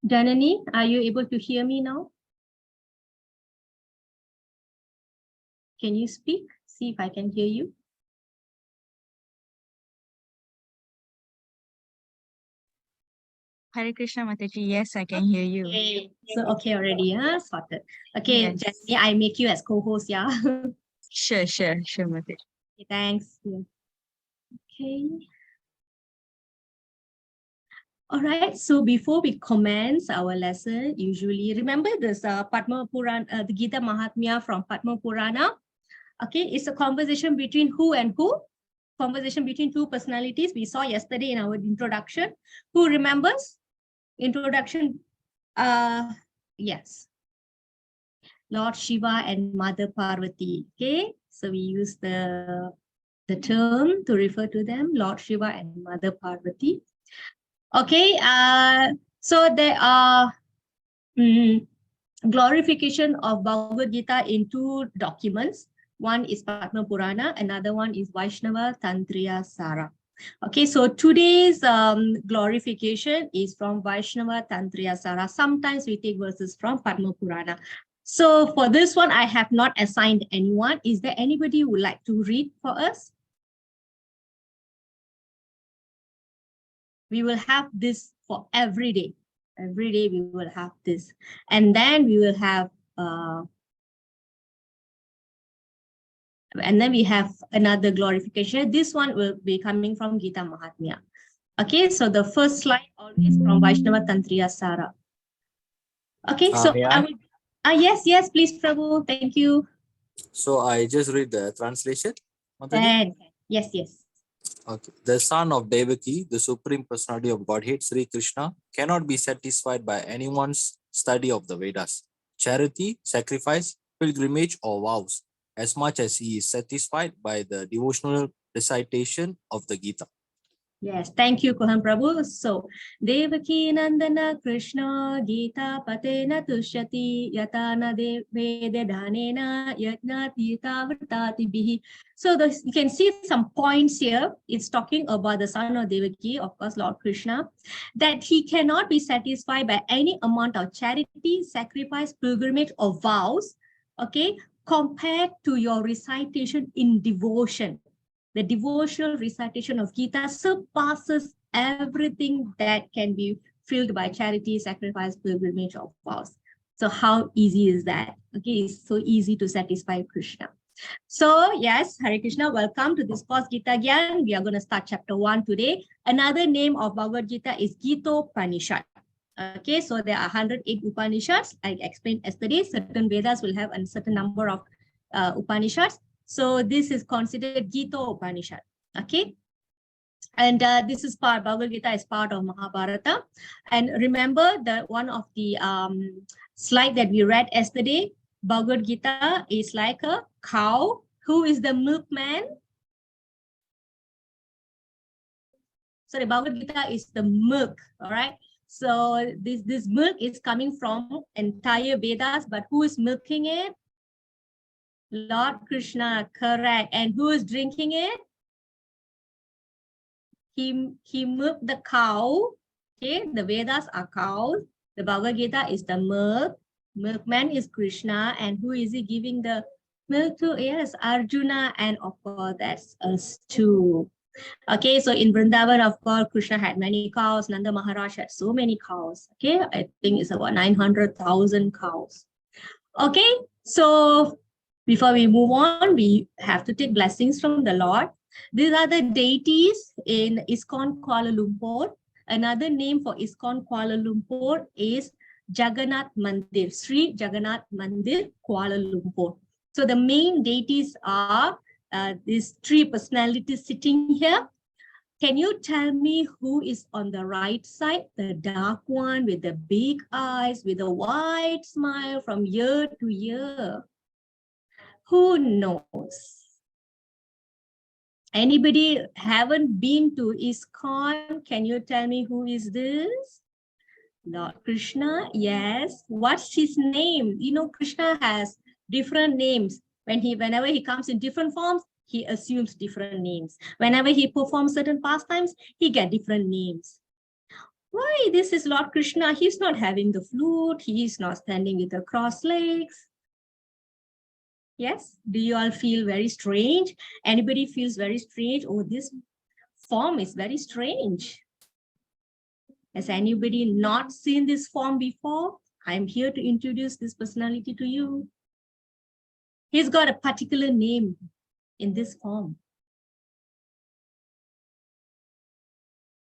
Janani, are you able to hear me now? Can you speak? See if I can hear you. Hare Krishna Mataji, yes, I can hear you. Okay. So, okay, already, huh? Sorted. Okay, Yes. Janani, I make you as co-host, yeah? Sure, Mataji. Okay, thanks. Yeah. Okay. All right, so before we commence our lesson, usually remember this Padma Purana, the Gita Mahatmya from Padma Purana. Okay, it's a conversation between who and who? Conversation between two personalities we saw yesterday in our introduction. Who remembers? Introduction. Yes. Lord Shiva and Mother Parvati. Okay, so we use the term to refer to them, Lord Shiva and Mother Parvati. Okay, so there are glorification of Bhagavad Gita in two documents. One is Padma Purana, another one is Vaishnava Tantriya Sara. Okay, so today's glorification is from Vaishnava Tantriya Sara. Sometimes we take verses from Padma Purana. So for this one, I have not assigned anyone. Is there anybody who would like to read for us? We will have this for every day. Every day we will have this. And then we will have and then we have another glorification. This one will be coming from Gita Mahatmya. Okay, so the first slide always from Vaishnava Tantriya Sara. Okay, so I will. Yes, please, Prabhu. Thank you. So I just read the translation. Yes. Okay. The son of Devaki, the supreme personality of Godhead, Sri Krishna, cannot be satisfied by anyone's study of the Vedas, charity, sacrifice, pilgrimage, or vows, as much as he is satisfied by the devotional recitation of the Gita. Yes, thank you, Kohan Prabhu. So, Devaki Nandana Krishna Gita Patena Tushyati Yatana Vede Dhanena Yatna Tita Vrtati Bihi. So, you can see some points here. It's talking about the son of Devaki, of course, Lord Krishna, that he cannot be satisfied by any amount of charity, sacrifice, pilgrimage, or vows, okay, compared to your recitation in devotion. The devotional recitation of Gita surpasses everything that can be filled by charity, sacrifice, pilgrimage, or vows. So how easy is that? Okay, it's so easy to satisfy Krishna. So yes, Hare Krishna, welcome to this course Gita Gyan. We are going to start chapter 1 today. Another name of Bhagavad Gita is Gitopanishad. Okay, so there are 108 Upanishads. I explained yesterday, certain Vedas will have a certain number of Upanishads. So this is considered Gita Upanishad. Okay. And this is part, Bhagavad Gita is part of Mahabharata. And remember that one of the slide that we read yesterday, Bhagavad Gita is like a cow. Who is the milkman? Sorry, Bhagavad Gita is the milk. All right. So this milk is coming from entire Vedas, but who is milking it? Lord Krishna, correct. And who is drinking it? He milked the cow. Okay, the Vedas are cows. The Bhagavad Gita is the milk. Milkman is Krishna. And who is he giving the milk to? Yes, Arjuna. And of course, that's us too. Okay, so in Vrindavan, of course, Krishna had many cows. Nanda Maharaj had so many cows. Okay, I think it's about 900,000 cows. Okay, so before we move on, we have to take blessings from the Lord. These are the deities in ISKCON Kuala Lumpur. Another name for ISKCON Kuala Lumpur is Jagannath Mandir, Sri Jagannath Mandir, Kuala Lumpur. So the main deities are these three personalities sitting here. Can you tell me who is on the right side? The dark one with the big eyes, with a wide smile from ear to ear. Who knows? Anybody haven't been to ISKCON? Can you tell me who is this? Lord Krishna, yes. What's his name? You know, Krishna has different names. Whenever he comes in different forms, he assumes different names. Whenever he performs certain pastimes, he get different names. Why this is Lord Krishna? He's not having the flute. He's not standing with the crossed legs. Yes, do you all feel very strange? Anybody feels very strange? Oh, this form is very strange. Has anybody not seen this form before? I'm here to introduce this personality to you. He's got a particular name in this form.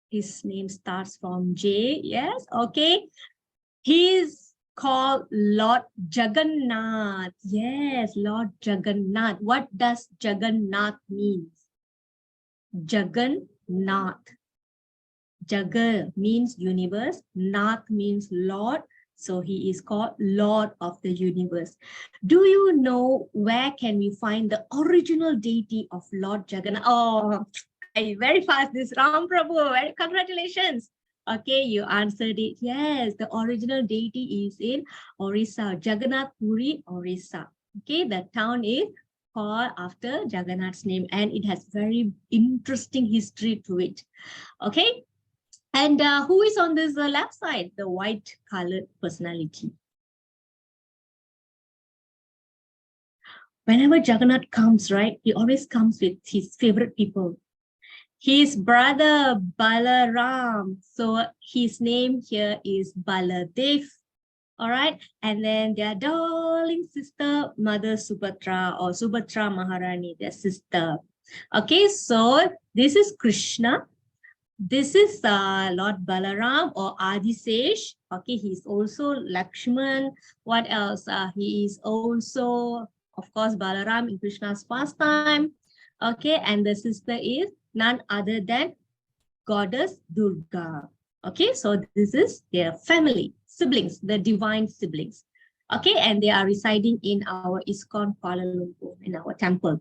His name starts from J. Yes, okay. He's called Lord Jagannath. Yes, Lord Jagannath. What does Jagannath mean? Jagannath. Jagat means universe. Nath means Lord. So he is called Lord of the universe. Do you know where can we find the original deity of Lord Jagannath? Oh, very fast this Ram Prabhu. Congratulations. Okay, you answered it. Yes, the original deity is in Orissa, Jagannath Puri, Orissa. Okay, the town is called after Jagannath's name, and it has very interesting history to it. Okay, and who is on this left side? The white colored personality. Whenever Jagannath comes, right, he always comes with his favorite people. His brother Balaram. So his name here is Baladev. All right. And then their darling sister, Mother Subhadra or Subhadra Maharani, their sister. Okay. So this is Krishna. This is Lord Balaram or Adisesh. Okay. He's also Lakshman. What else? He is also, of course, Balaram in Krishna's pastime. Okay. And the sister is none other than Goddess Durga. Okay, so this is their family, siblings, the divine siblings. Okay, and they are residing in our ISKCON Kuala Lumpur, in our temple.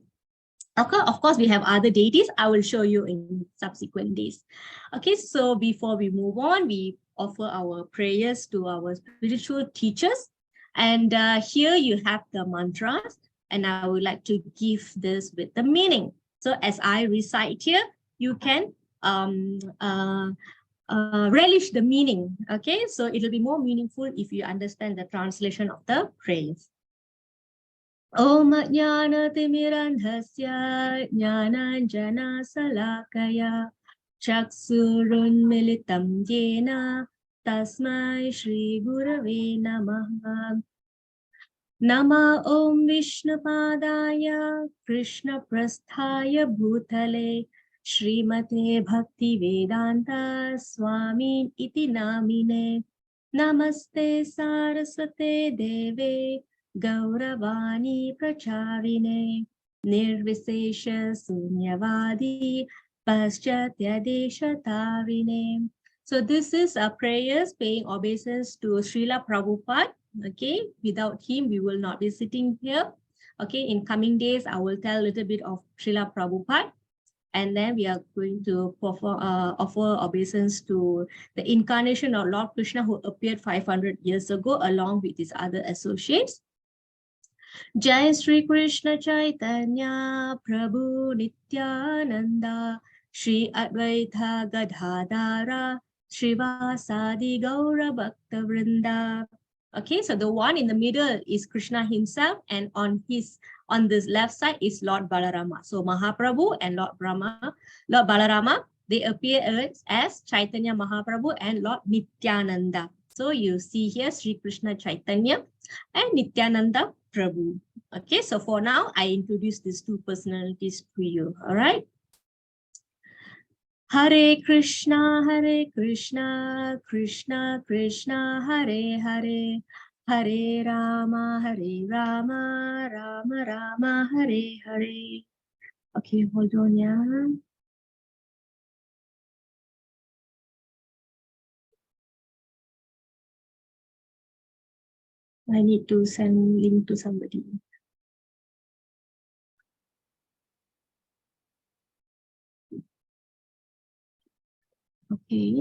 Okay, of course, we have other deities. I will show you in subsequent days. Okay, so before we move on, we offer our prayers to our spiritual teachers. And here you have the mantras, and I would like to give this with the meaning. So as I recite here, you can relish the meaning. Okay, so it'll be more meaningful if you understand the translation of the prayers. Om Jnana Timirandhasya Jnananjana Salakaya Chaksurun Militam Jena Tasmai Shri Gurave Namaha. Nama Om Vishnupadaya Krishna Prasthaya Bhutale Srimate Bhakti Vedanta Swami Iti Namine. Namaste Saraswate Deve Gauravani Pracharine Nirvisesha Sunyavadi Paschatya Deshatarine. So this is a prayers paying obeisance to Srila Prabhupada. Okay, without him, we will not be sitting here. Okay, in coming days, I will tell a little bit of Srila Prabhupada. And then we are going to offer obeisance to the incarnation of Lord Krishna who appeared 500 years ago along with his other associates. Jai Sri Krishna Chaitanya Prabhu Nityananda Shri Advaita Gadadhara Srivasadi Gaura Bhakta Vrinda. Okay, so the one in the middle is Krishna himself, and on this left side is Lord Balarama. So Mahaprabhu and Lord Balarama, they appear as Chaitanya Mahaprabhu and Lord Nityananda. So you see here Sri Krishna Chaitanya and Nityananda Prabhu. Okay, so for now, I introduce these two personalities to you. All right. Hare Krishna, Krishna Krishna, Hare Hare, Hare Rama, Rama Rama, Hare Hare. Okay, hold on, yeah. I need to send link to somebody. Okay.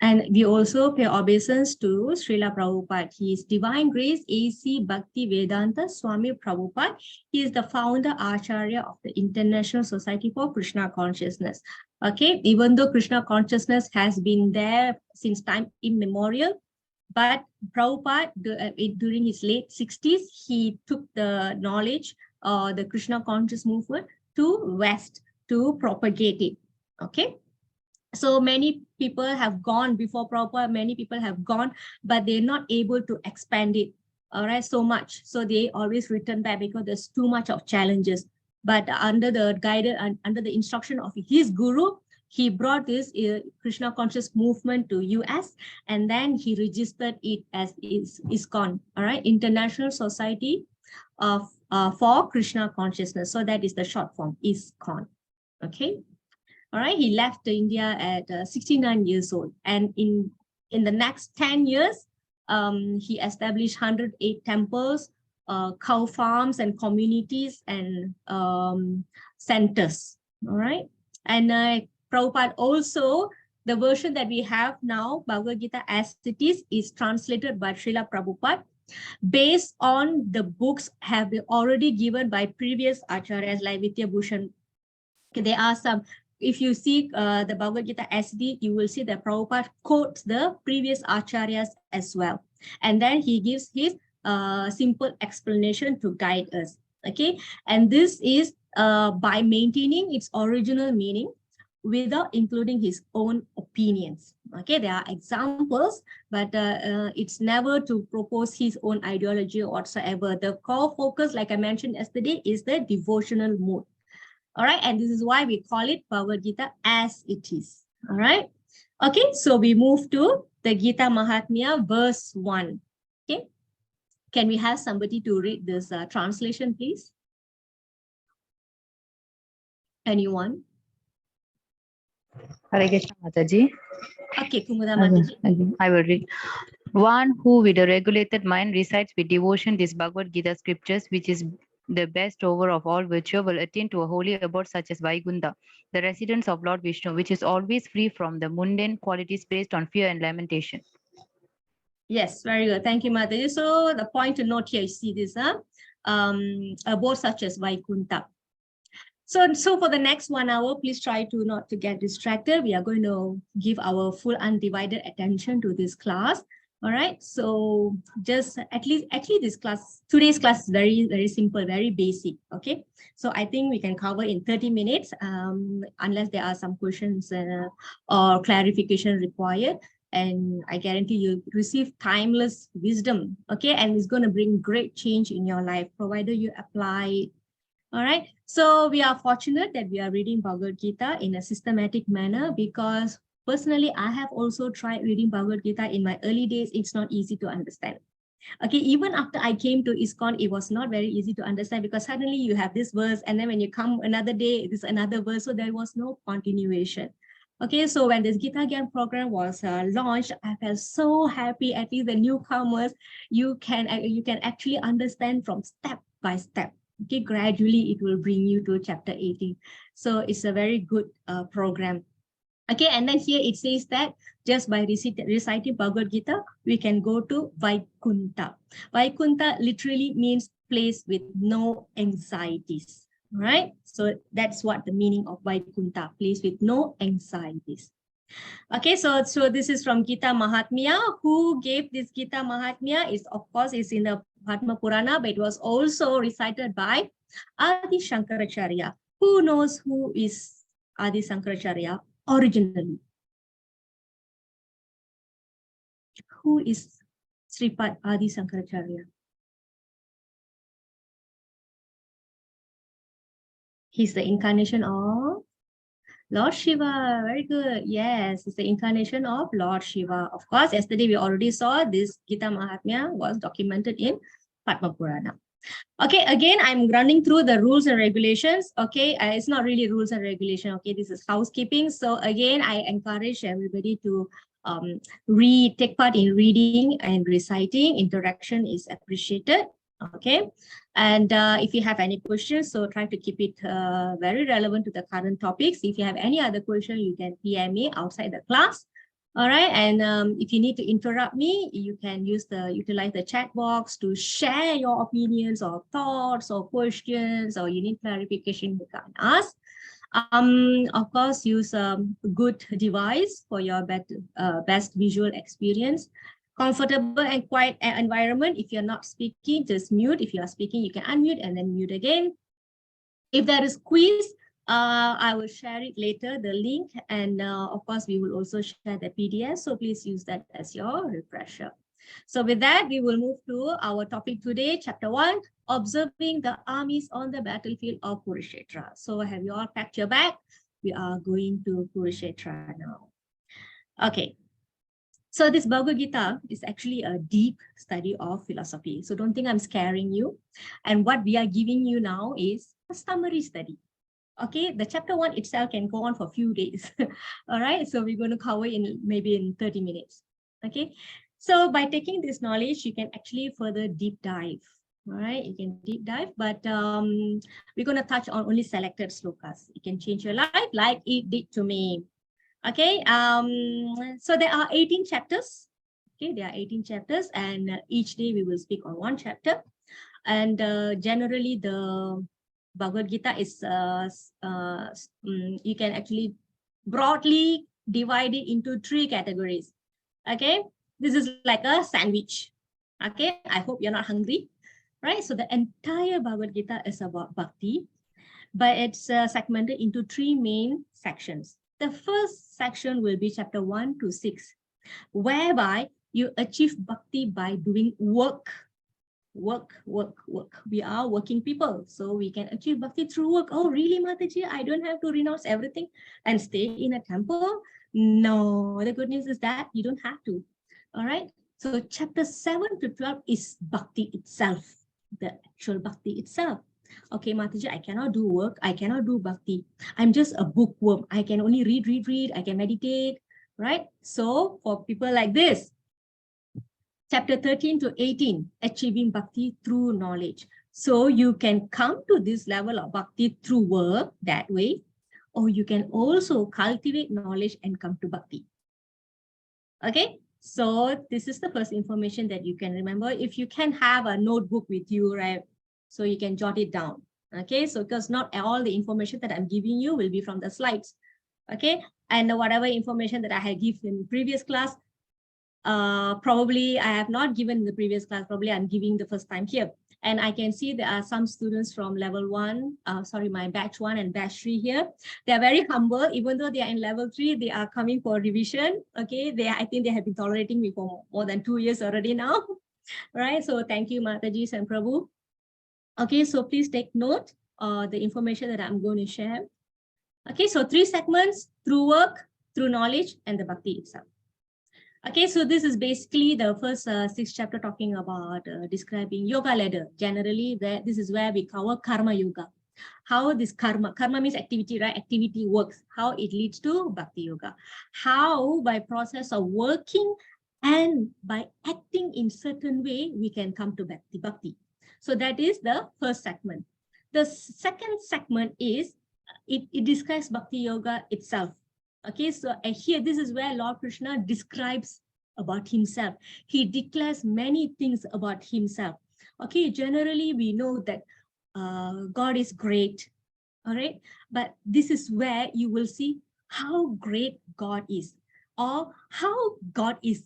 And we also pay obeisance to Srila Prabhupada. He is Divine Grace A.C. Bhakti Vedanta Swami Prabhupada. He is the founder Acharya of the International Society for Krishna Consciousness. Okay, even though Krishna consciousness has been there since time immemorial, but Prabhupada, during his late 60s, he took the knowledge, the Krishna conscious movement to West to propagate it. Okay. So many people have gone before Prabhupada, many people have gone, but they're not able to expand it, all right, so much. So they always return back because there's too much of challenges. But under the guidance and under the instruction of his guru, he brought this Krishna conscious movement to US, and then he registered it as ISKCON, all right, International Society of for Krishna Consciousness. So that is the short form, ISKCON. Okay. All right, he left India at 69 years old, and in the next 10 years, he established 108 temples, cow farms, and communities and centers. All right, and Prabhupada also, the version that we have now, Bhagavad Gita as it is translated by Srila Prabhupada based on the books have been already given by previous acharyas like Vidya Bhushan. Okay, there are some. If you see the Bhagavad Gita SD, you will see that Prabhupada quotes the previous acharyas as well. And then he gives his simple explanation to guide us. Okay, and this is by maintaining its original meaning without including his own opinions. Okay, there are examples, but it's never to propose his own ideology whatsoever. The core focus, like I mentioned yesterday, is the devotional mood. All right, and this is why we call it Bhagavad Gita as it is. All right, okay, so we move to the Gita Mahatmya, verse 1. Okay, can we have somebody to read this translation, please? Anyone? Hare Krishna Mataji. Okay, Kumuda Mataji. I will read. One who with a regulated mind recites with devotion this Bhagavad Gita scriptures, which is the best over of all virtue, will attain to a holy abode such as Vaikuntha, the residence of Lord Vishnu, which is always free from the mundane qualities based on fear and lamentation. Yes, very good. Thank you, Mataji. So the point to note here, you see this, abode such as Vaikuntha. So for the next 1 hour, please try to not to get distracted. We are going to give our full undivided attention to this class. All right. So just at least this class, today's class is very, very simple, very basic. Okay. So I think we can cover in 30 minutes, unless there are some questions or clarification required. And I guarantee you'll receive timeless wisdom. Okay. And it's going to bring great change in your life, provided you apply it. All right, so we are fortunate that we are reading Bhagavad Gita in a systematic manner, because personally, I have also tried reading Bhagavad Gita in my early days. It's not easy to understand. Okay, even after I came to ISKCON, it was not very easy to understand, because suddenly you have this verse, and then when you come another day, this another verse, so there was no continuation. Okay, so when this Gita Gyan program was launched, I felt so happy. At least the newcomers, you can actually understand from step by step. Okay, gradually it will bring you to chapter 18. So it's a very good program. Okay, and then here it says that just by reciting Bhagavad Gita, we can go to Vaikuntha. Vaikuntha literally means place with no anxieties. Right? So that's what the meaning of Vaikuntha, place with no anxieties. Okay, so this is from Gita Mahatmya. Who gave this Gita Mahatmya is, of course, is in the Padma Purana, but it was also recited by Adi Shankaracharya. Who knows who is Adi Shankaracharya originally? Who is Sripad Adi Shankaracharya? He's the incarnation of Lord Shiva. Very good. Yes, it's the incarnation of Lord Shiva. Of course, yesterday we already saw this Gita Mahatmya was documented in Padma Purana. Okay, again, I'm running through the rules and regulations. Okay, it's not really rules and regulation. Okay, this is housekeeping. So again, I encourage everybody to take part in reading and reciting. Interaction is appreciated. Okay, and if you have any questions, so try to keep it very relevant to the current topics. If you have any other question, you can PM me outside the class. All right, and if you need to interrupt me, you can utilize the chat box to share your opinions or thoughts or questions, or you need clarification, you can ask. Of course, use a good device for your best visual experience. Comfortable and quiet environment. If you're not speaking, just mute. If you are speaking, you can unmute and then mute again. If there is quiz, I will share it later, the link, and of course, we will also share the PDF. So please use that as your refresher. So with that, we will move to our topic today, chapter 1, observing the armies on the battlefield of Kurukshetra. So have you all packed your bag? We are going to Kurukshetra now. Okay. So this Bhagavad Gita is actually a deep study of philosophy. So don't think I'm scaring you. And what we are giving you now is a summary study. Okay, the chapter 1 itself can go on for a few days. All right, so we're going to cover maybe in 30 minutes. Okay, so by taking this knowledge, you can actually further deep dive. All right, you can deep dive, but we're going to touch on only selected slokas. It can change your life like it did to me. Okay, so there are 18 chapters. Okay, there are 18 chapters, and each day we will speak on one chapter. And generally, the Bhagavad Gita is, you can actually broadly divide it into 3 categories. Okay, this is like a sandwich. Okay, I hope you're not hungry, right? So the entire Bhagavad Gita is about bhakti, but it's segmented into 3 main sections. The first section will be chapter 1 to 6, whereby you achieve bhakti by doing work. Work. We are working people, so we can achieve bhakti through work. Oh, really, Mataji? I don't have to renounce everything and stay in a temple? No, the good news is that you don't have to. All right. So chapter 7 to 12 is bhakti itself, the actual bhakti itself. Okay, Mataji, I cannot do work. I cannot do bhakti. I'm just a bookworm. I can only read. I can meditate, right? So for people like this, chapter 13 to 18, achieving bhakti through knowledge. So you can come to this level of bhakti through work that way, or you can also cultivate knowledge and come to bhakti. Okay, so this is the first information that you can remember. If you can have a notebook with you, right? So you can jot it down. Okay, so because not all the information that I'm giving you will be from the slides. Okay, and whatever information that I had given in previous class, probably I have not given in the previous class, probably I'm giving the first time here. And I can see there are some students from level 1, my batch 1 and batch 3 here. They're very humble, even though they are in level 3, they are coming for revision. Okay, I think they have been tolerating me for more than 2 years already now. Right, so thank you, Mataji and Prabhu. Okay, so please take note of the information that I'm going to share. Okay, so 3 segments: through work, through knowledge, and the bhakti itself. Okay, so this is basically the first 6th chapter talking about describing yoga ladder. Generally, this is where we cover karma yoga. How this karma means activity, right? Activity works, how it leads to bhakti yoga. How by process of working and by acting in certain way, we can come to bhakti. So that is the first segment. The second segment is, it describes bhakti yoga itself. Okay, so here, this is where Lord Krishna describes about himself. He declares many things about himself. Okay, generally we know that God is great, all right? But this is where you will see how great God is, or how God is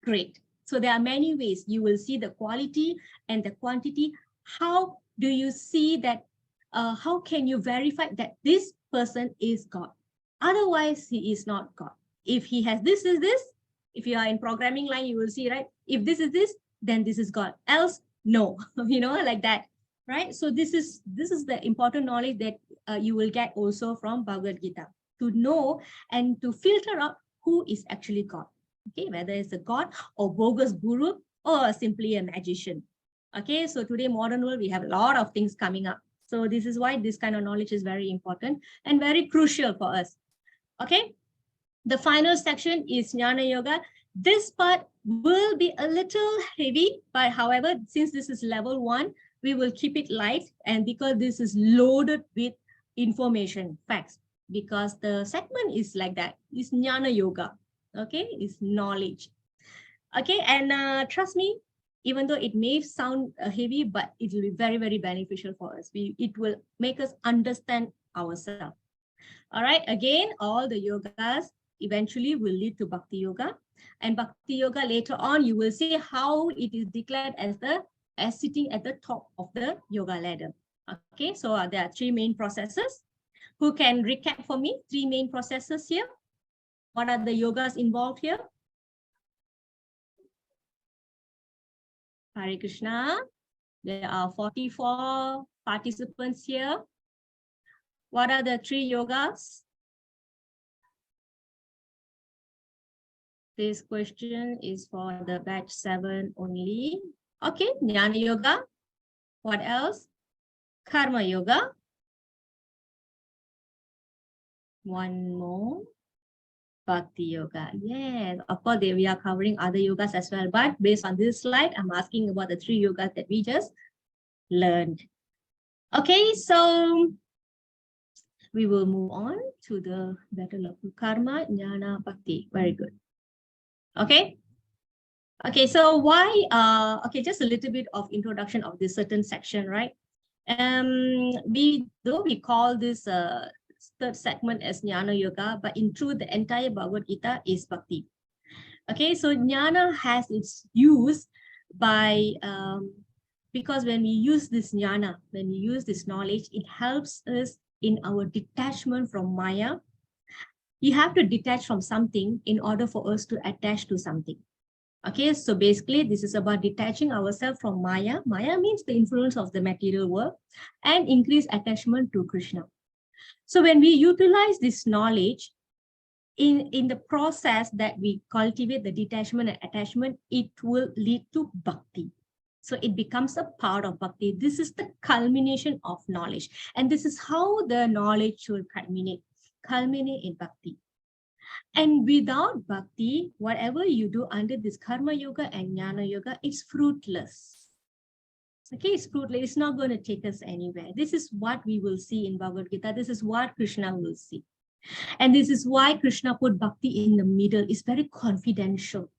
great. So there are many ways you will see the quality and the quantity. How do you see that? How can you verify that this person is God? Otherwise, he is not God. If he has this is this, if you are in programming line, you will see, right? If this is this, then this is God. Else, no, like that, right? So this is the important knowledge that you will get also from Bhagavad Gita, to know and to filter out who is actually God. Okay, whether it's a God or bogus guru or simply a magician. Okay, so today modern world, we have a lot of things coming up. So this is why this kind of knowledge is very important and very crucial for us. Okay, the final section is Jnana Yoga. This part will be a little heavy, but however, since this is level 1, we will keep it light, and because this is loaded with information, facts, because the segment is like that, is Jnana Yoga. Okay, is knowledge. Okay, and trust me, even though it may sound heavy, but it will be very, very beneficial for us. It will make us understand ourselves. All right, again, all the yogas eventually will lead to Bhakti Yoga. And Bhakti Yoga later on, you will see how it is declared as sitting at the top of the yoga ladder. Okay, so there are three main processes. Who can recap for me? Three main processes here. What are the yogas involved here? Hare Krishna. There are 44 participants here. What are the three yogas? This question is for the batch 7 only. Okay, Jnana Yoga. What else? Karma Yoga. One more. Bhakti Yoga. Yes, of course, we are covering other yogas as well. But based on this slide, I'm asking about the three yogas that we just learned. Okay, so we will move on to the battle of Karma, Jnana, Bhakti. Very good. Okay. Okay, so why, okay, just a little bit of introduction of this certain section, right? We call this third segment as Jnana Yoga, but in truth, the entire Bhagavad Gita is Bhakti. Okay, so Jnana has its use by, because when we use this Jnana, when we use this knowledge, it helps us in our detachment from Maya. You have to detach from something in order for us to attach to something. Okay, so basically this is about detaching ourselves from Maya. Maya means the influence of the material world and increase attachment to Krishna. So when we utilize this knowledge in the process that we cultivate the detachment and attachment, it will lead to Bhakti. So it becomes a part of Bhakti. This is the culmination of knowledge. And this is how the knowledge should culminate in Bhakti. And without Bhakti, whatever you do under this Karma Yoga and Jnana Yoga, it's fruitless. Okay, it's fruitless. It's not going to take us anywhere. This is what we will see in Bhagavad Gita. This is what Krishna will see. And this is why Krishna put Bhakti in the middle. It's very confidential.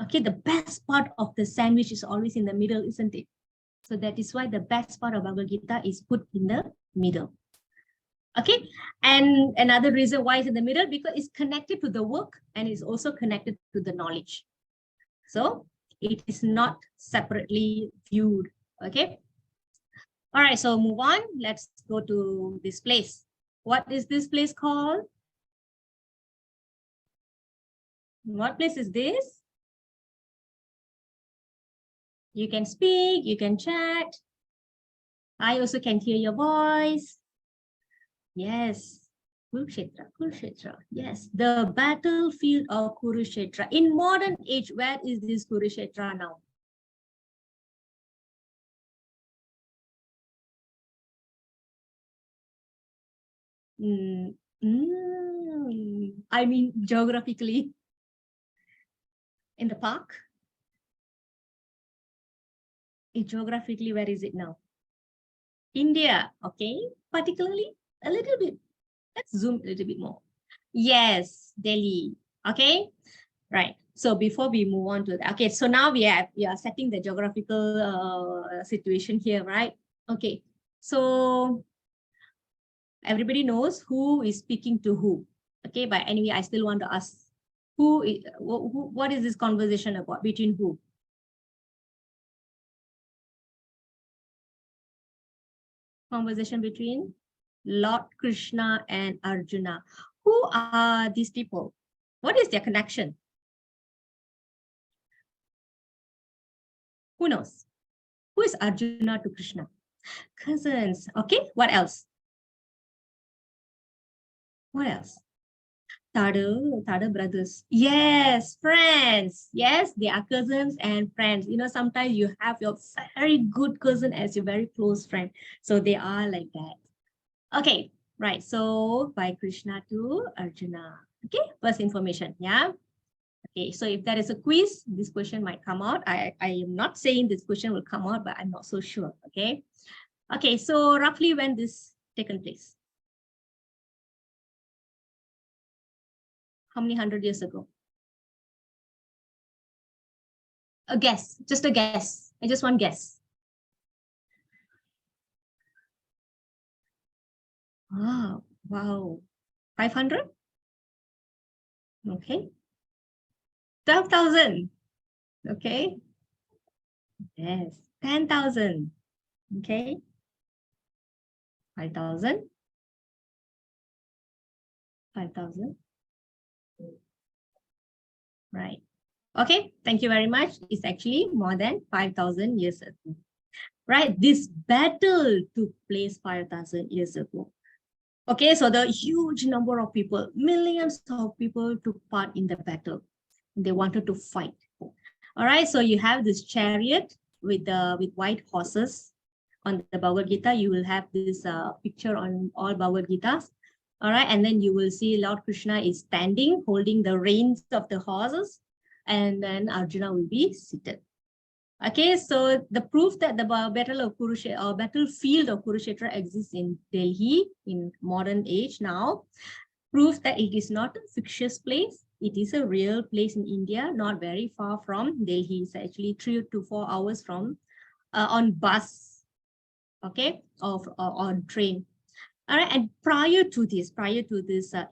Okay, the best part of the sandwich is always in the middle, isn't it? So that is why the best part of Bhagavad Gita is put in the middle. Okay, and another reason why it's in the middle, because it's connected to the work and it's also connected to the knowledge. So it is not separately viewed. Okay. All right, so move on. Let's go to this place. What is this place called? What place is this? You can speak, you can chat. I also can hear your voice. Yes, Kurukshetra. Yes, the battlefield of Kurukshetra. In modern age, where is this Kurukshetra now? I mean, geographically, in the park. Geographically, where is it now? India, okay, particularly a little bit. Let's zoom a little bit more. Yes, Delhi, okay, right. So before we move on to that, okay, so now we are setting the geographical situation here, right? Okay, so everybody knows who is speaking to who. Okay, but anyway, I still want to ask, what is this conversation about, between who? Conversation between Lord Krishna and Arjuna. Who are these people? What is their connection? Who knows? Who is Arjuna to Krishna? Cousins. Okay, what else? What else? Tada brothers. Yes, friends. Yes, they are cousins and friends. You know, sometimes you have your very good cousin as your very close friend. So they are like that. Okay, right. So by Krishna to Arjuna. Okay, first information. Yeah. Okay, so if there is a quiz, this question might come out. I am not saying this question will come out, but I'm not so sure. Okay. Okay, so roughly when this taken place? How many 100 years ago? A guess, just a guess. I just want guess. Ah, wow. 500? Okay. 12,000. Okay. Yes. 10,000. Okay. 5,000. 5,000. Right. Okay. Thank you very much. It's actually more than 5,000 years ago. Right. This battle took place 5,000 years ago. Okay. So the huge number of people, millions of people took part in the battle. They wanted to fight. All right. So you have this chariot with white horses. On the Bhagavad Gita, you will have this picture on all Bhagavad Gitas. All right. And then you will see Lord Krishna is standing, holding the reins of the horses. And then Arjuna will be seated. Okay. So the proof that the battle of Kurukshetra or battlefield of Kurukshetra exists in Delhi in modern age now proves that it is not a fictitious place. It is a real place in India, not very far from Delhi. It's actually 3 to 4 hours from on bus. Okay, or on train. All right, and prior to this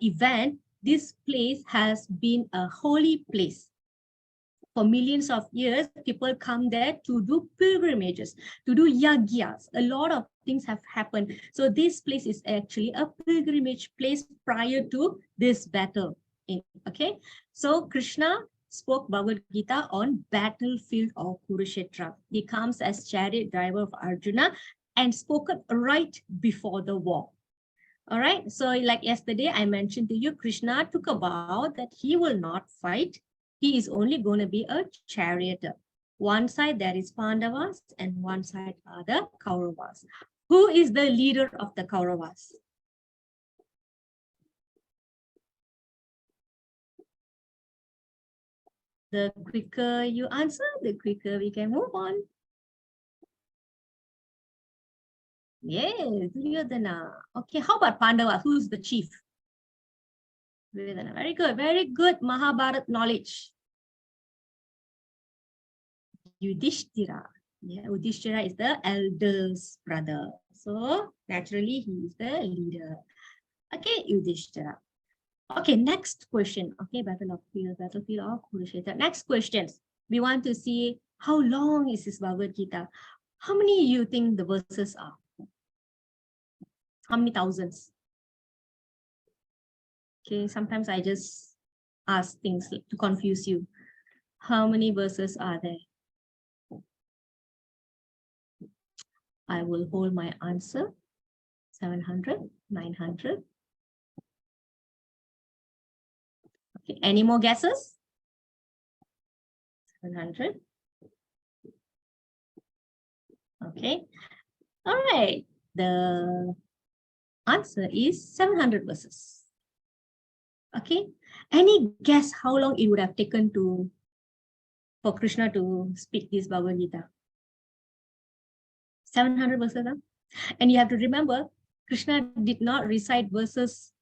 event, this place has been a holy place. For millions of years, people come there to do pilgrimages, to do yagyas. A lot of things have happened. So this place is actually a pilgrimage place prior to this battle. Okay, so Krishna spoke Bhagavad Gita on battlefield of Kurukshetra. He comes as chariot driver of Arjuna and spoken right before the war. All right. So like yesterday, I mentioned to you, Krishna took a vow that he will not fight. He is only going to be a charioteer. One side there is Pandavas and one side are the Kauravas. Who is the leader of the Kauravas? The quicker you answer, the quicker we can move on. Yes, Duryodhana. Okay, how about Pandava? Who's the chief? Duryodhana. Very good Mahabharat knowledge. Yudhishthira. Yeah, Yudhishthira is the eldest brother. So naturally, he is the leader. Okay, Yudhishthira. Okay, next question. Okay, battlefield of Kurukshetra. Next questions. We want to see how long is this Bhagavad Gita? How many you think the verses are? How many thousands? Okay, sometimes I just ask things to confuse you. How many verses are there? I will hold my answer. 700, 900. Okay, any more guesses? 700. Okay, all right. The answer is 700 verses. Okay, any guess how long it would have taken for Krishna to speak this Bhagavad Gita? 700 verses. Huh? And you have to remember, Krishna did not recite verses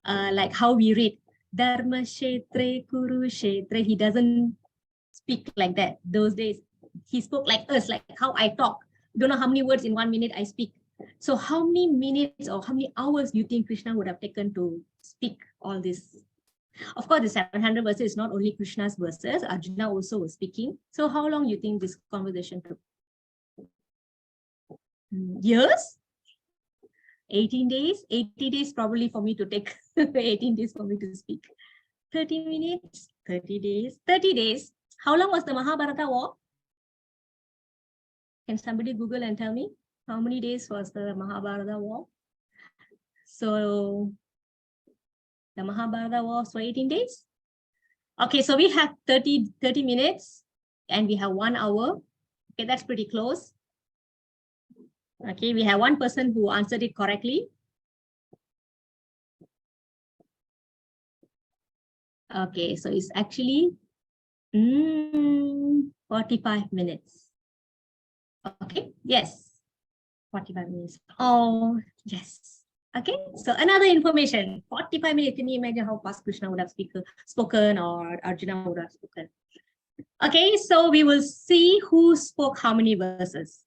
like how we read. Dharma Kshetre Kuru Kshetre. He doesn't speak like that. Those days, he spoke like us, like how I talk. Don't know how many words in 1 minute I speak. So how many minutes or how many hours do you think Krishna would have taken to speak all this? Of course, the 700 verses is not only Krishna's verses. Arjuna also was speaking. So how long do you think this conversation took? Years? 18 days? 80 days probably for me to take. 18 days for me to speak. 30 minutes? 30 days? 30 days. How long was the Mahabharata war? Can somebody Google and tell me how many days was the Mahabharata war? So the Mahabharata war was for 18 days. Okay, so we have 30 minutes and we have 1 hour. Okay, that's pretty close. Okay, we have one person who answered it correctly. Okay, so it's actually 45 minutes. Okay, yes, 45 minutes. Oh, yes. Okay, so another information, 45 minutes. Can you imagine how fast Krishna would have spoken or Arjuna would have spoken? Okay, so we will see who spoke how many verses.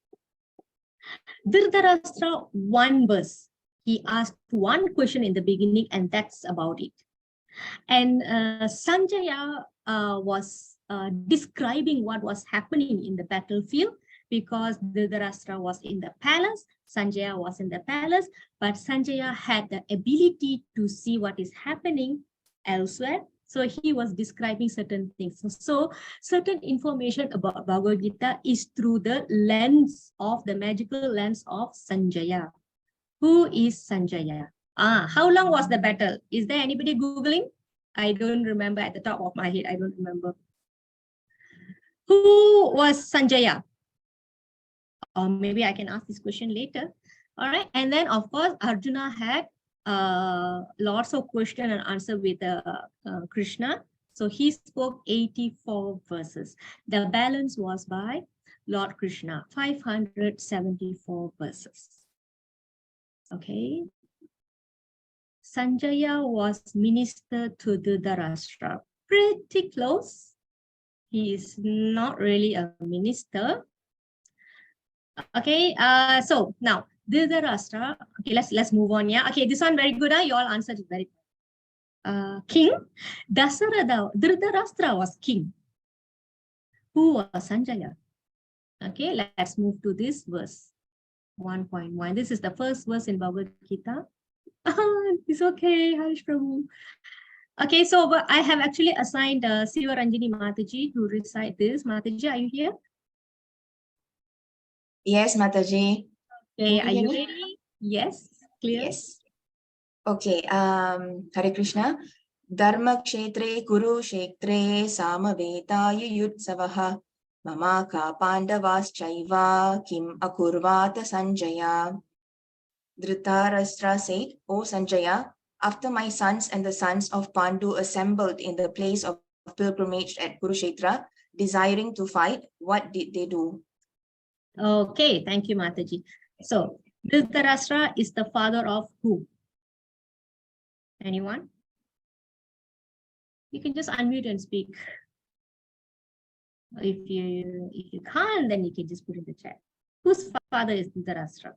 Dhritarashtra, one verse. He asked one question in the beginning, and that's about it. And Sanjaya was describing what was happening in the battlefield, because Dhritarashtra was in the palace, Sanjaya was in the palace, but Sanjaya had the ability to see what is happening elsewhere. So he was describing certain things. So certain information about Bhagavad Gita is through the lens of the magical lens of Sanjaya. Who is Sanjaya? How long was the battle? Is there anybody Googling? I don't remember at the top of my head. I don't remember. Who was Sanjaya? Or maybe I can ask this question later. All right. And then, of course, Arjuna had lots of question and answer with Krishna. So he spoke 84 verses. The balance was by Lord Krishna, 574 verses. Okay. Sanjaya was minister to Dhritarashtra. Pretty close. He is not really a minister. Okay, so now Dhritarashtra. Okay, let's move on. Yeah. Okay, this one very good. You all answered it very good. King Dasaratha, Dhritarashtra was king. Who was Sanjaya? Okay, let's move to this verse 1.1. This is the first verse in Bhagavad Gita. It's okay, Harish Prabhu. Okay, so I have actually assigned Siva Ranjini Mataji to recite this. Mataji, are you here? Yes, Mataji. Okay, Can are you hear you me? ready? Yes, clear. Yes. Okay. Hare Krishna. Dharma kshetre kuru kshetre samavetayu yutsavaha mamaka pandavas chaiva kim akurvata Sanjaya. Dhritarashtra said, O Sanjaya, after my sons and the sons of Pandu assembled in the place of pilgrimage at Kurukshetra, desiring to fight, what did they do? Okay, thank you, Mataji. So, Dhritarashtra is the father of who? Anyone? You can just unmute and speak. If you can't, then you can just put in the chat. Whose father is Dhritarashtra?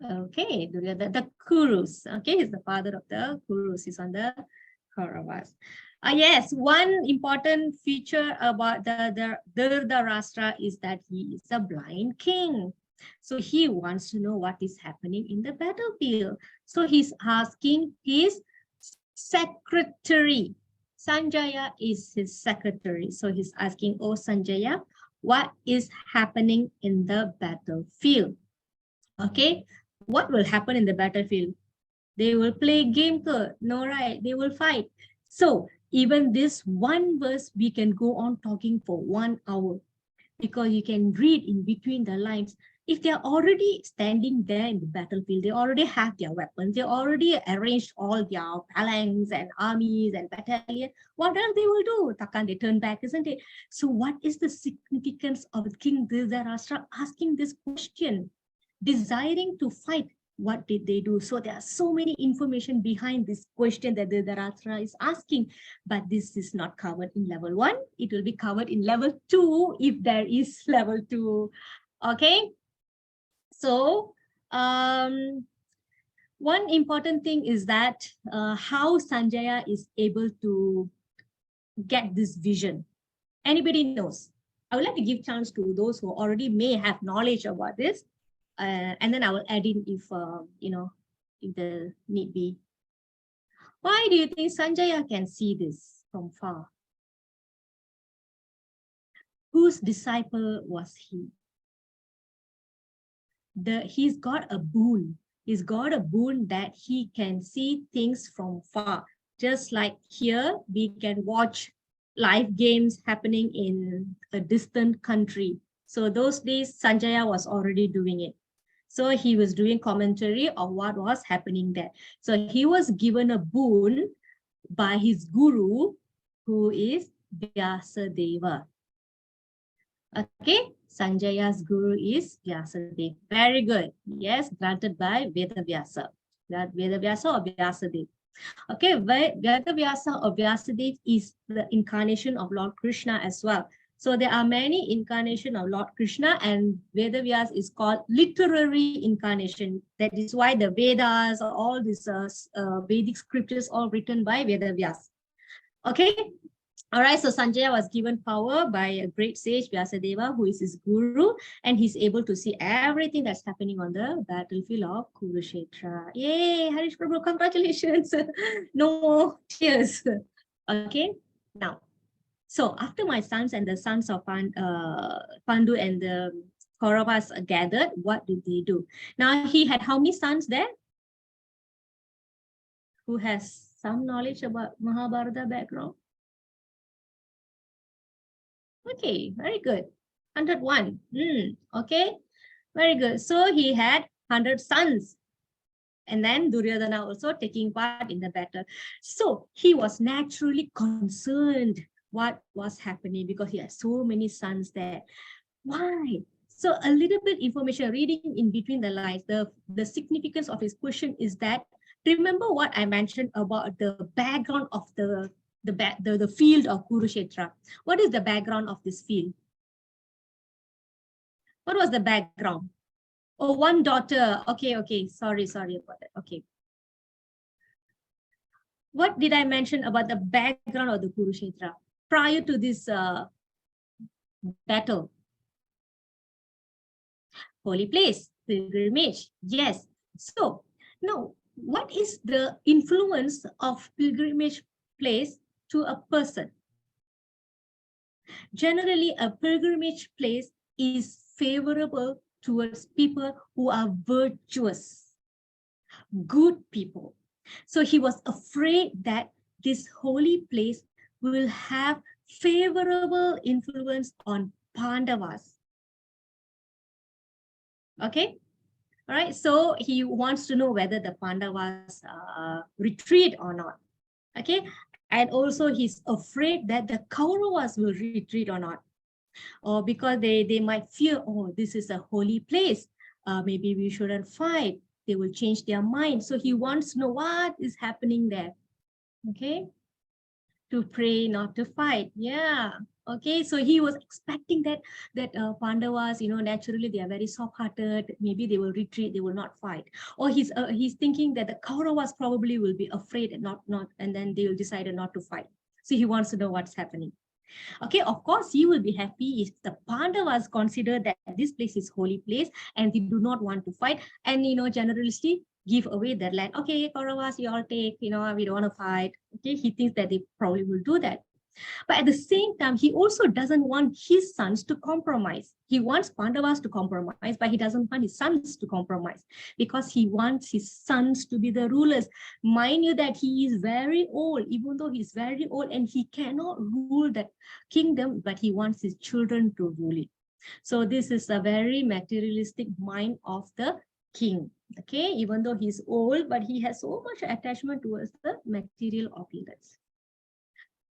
Okay, the Kurus. Okay, he's the father of the Kurus. He's on the Kauravas. Yes, one important feature about the Dhritarashtra is that he is a blind king. So he wants to know what is happening in the battlefield. So he's asking his secretary. Sanjaya is his secretary. So he's asking, oh Sanjaya, what is happening in the battlefield? Okay, what will happen in the battlefield? They will play game code. No, right? They will fight. So even this one verse, we can go on talking for 1 hour, because you can read in between the lines. If they are already standing there in the battlefield, they already have their weapons, they already arranged all their phalanx and armies and battalion, what else they will do? Takkan they turn back, isn't it? So what is the significance of King Dhritarashtra asking this question? Desiring to fight, what did they do? So there are so many information behind this question that Dhritarashtra is asking, but this is not covered in level 1. It will be covered in level 2 if there is level 2. Okay. So one important thing is that how Sanjaya is able to get this vision. Anybody knows? I would like to give chance to those who already may have knowledge about this. And then I will add in if, if the need be. Why do you think Sanjaya can see this from far? Whose disciple was he? He's got a boon. He's got a boon that he can see things from far. Just like here, we can watch live games happening in a distant country. So those days, Sanjaya was already doing it. So he was doing commentary of what was happening there. So he was given a boon by his guru, who is Vyasadeva. Okay, Sanjaya's guru is Vyasadeva. Very good. Yes, granted by Vedavyasa. Vedavyasa or Vyasadeva. Okay, Vedavyasa or Vyasadeva is the incarnation of Lord Krishna as well. So there are many incarnations of Lord Krishna, and Vedavyas is called literary incarnation. That is why the Vedas, all these Vedic scriptures, all written by Vedavyas. Okay. All right, so Sanjaya was given power by a great sage, Vyasadeva, who is his guru, and he's able to see everything that's happening on the battlefield of Kurukshetra. Yay, Harish Prabhu, congratulations. No more tears. Okay, now, so after my sons and the sons of Pandu and the Kauravas gathered, what did they do? Now, he had how many sons there? Who has some knowledge about Mahabharata background? Okay, very good. 101. Okay, very good. So he had 100 sons. And then Duryodhana also taking part in the battle. So he was naturally concerned what was happening because he had so many sons there. Why? So a little bit information, reading in between the lines, the significance of his question is that, remember what I mentioned about the background of the field of Kurukshetra. What is the background of this field? What was the background? Oh, one daughter. Okay. Sorry about that. Okay. What did I mention about the background of the Kurukshetra prior to this battle? Holy place, pilgrimage. Yes. So now, what is the influence of pilgrimage place to a person? Generally, a pilgrimage place is favorable towards people who are virtuous, good people. So he was afraid that this holy place will have favorable influence on Pandavas. Okay, all right. So he wants to know whether the Pandavas retreat or not. Okay, and also he's afraid that the Kauravas will retreat or not, or because they might fear, oh, this is a holy place. Maybe we shouldn't fight. They will change their mind. So he wants to know what is happening there. Okay, to pray, not to fight. Yeah. Okay, so he was expecting that Pandavas, naturally they are very soft-hearted. Maybe they will retreat, they will not fight. Or he's thinking that the Kauravas probably will be afraid and not, and then they will decide not to fight. So he wants to know what's happening. Okay, of course, he will be happy if the Pandavas consider that this place is holy place and they do not want to fight. And, generously give away their land. Okay, Kauravas, you all take, we don't want to fight. Okay, he thinks that they probably will do that. But at the same time, he also doesn't want his sons to compromise. He wants Pandavas to compromise, but he doesn't want his sons to compromise because he wants his sons to be the rulers. Mind you that he is very old, even though he's very old and he cannot rule that kingdom, but he wants his children to rule it. So this is a very materialistic mind of the king. Okay, even though he's old, but he has so much attachment towards the material opulence.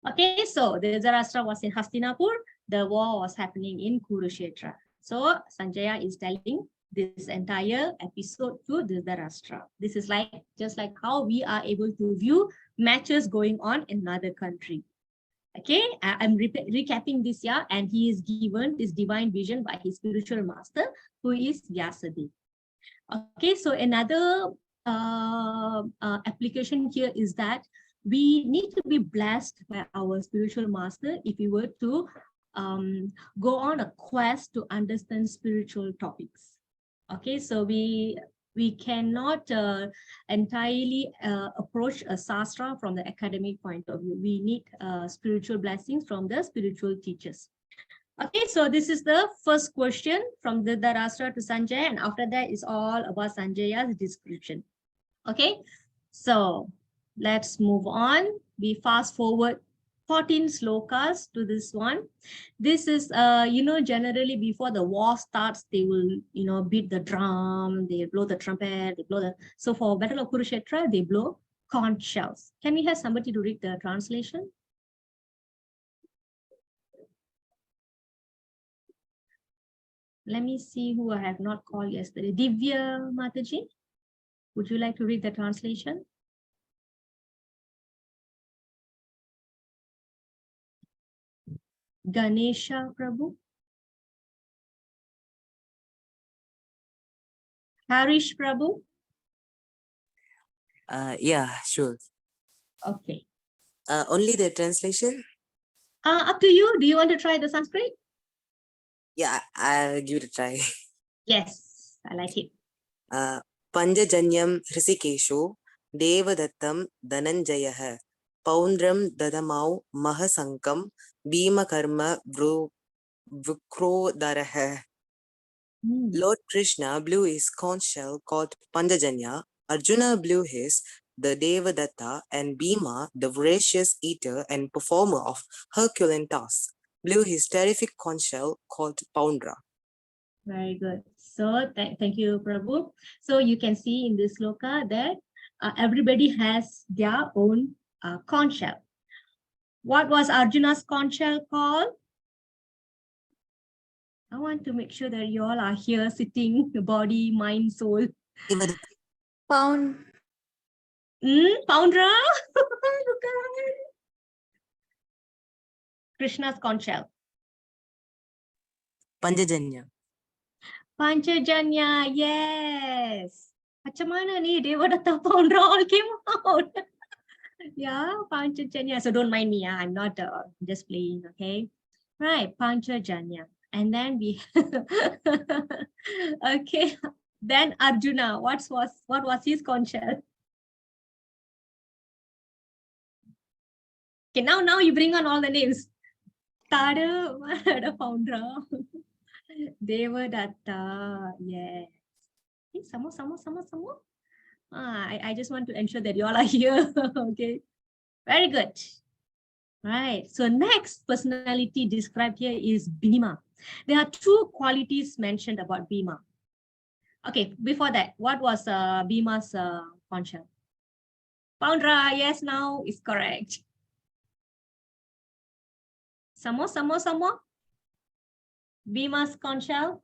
Okay, so the Dhritarashtra was in Hastinapur. The war was happening in Kurukshetra. So Sanjaya is telling this entire episode to the Dhritarashtra. This is just like how we are able to view matches going on in another country. Okay, I'm recapping this here, and he is given this divine vision by his spiritual master, who is Vyasadeva. Okay, so another application here is that we need to be blessed by our spiritual master if we were to go on a quest to understand spiritual topics. Okay, so we cannot entirely approach a sastra from the academic point of view. We need spiritual blessings from the spiritual teachers. Okay, so this is the first question from the Dhritarashtra to Sanjaya, and after that is all about Sanjaya's description. Okay, so let's move on. We fast forward 14 slokas to this one. This is, generally before the war starts, they will, beat the drum, they blow the trumpet, they blow the, so for Battle of Kurukshetra, they blow conch shells. Can we have somebody to read the translation? Let me see who I have not called yesterday. Divya Mataji, would you like to read the translation? Ganesha Prabhu. Harish Prabhu. Yeah, sure. Okay. Only the translation? Up to you. Do you want to try the Sanskrit? Yeah, I'll give it a try. Yes, I like it. Panjajanyam Hrisikesho Devadattam Dhananjayah Poundram Dadamau Mahasankam Bhimakarma Vukrodarah. Hmm. Lord Krishna blew his conch shell called Panjajanya. Arjuna blew his, the Devadatta, and Bhima, the voracious eater and performer of Herculean tasks, blew his terrific conch shell called Poundra. Very good. So thank you, Prabhu. So you can see in this sloka that everybody has their own conch shell. What was Arjuna's conch shell called? I want to make sure that you all are here sitting, body, mind, soul. Pound. Poundra? Look at it. Krishna's conch shell. Panjajanya. Panchajanya, yes. Macam ni Devadatta Poundra all came out. Yeah, Panchajanya. So don't mind me. I'm not just playing, okay? Right, Panchajanya. And then we okay. Then Arjuna, what was his conch shell? Okay, now you bring on all the names. Tada, Poundra, Devadatta, yes. Hey, some more. I just want to ensure that you all are here. Okay, very good. Right. So next personality described here is Bhima. There are two qualities mentioned about Bhima. Okay, before that, what was Bhima's conch shell? Poundra, yes, now is correct. Some more. Bhima's conch shell?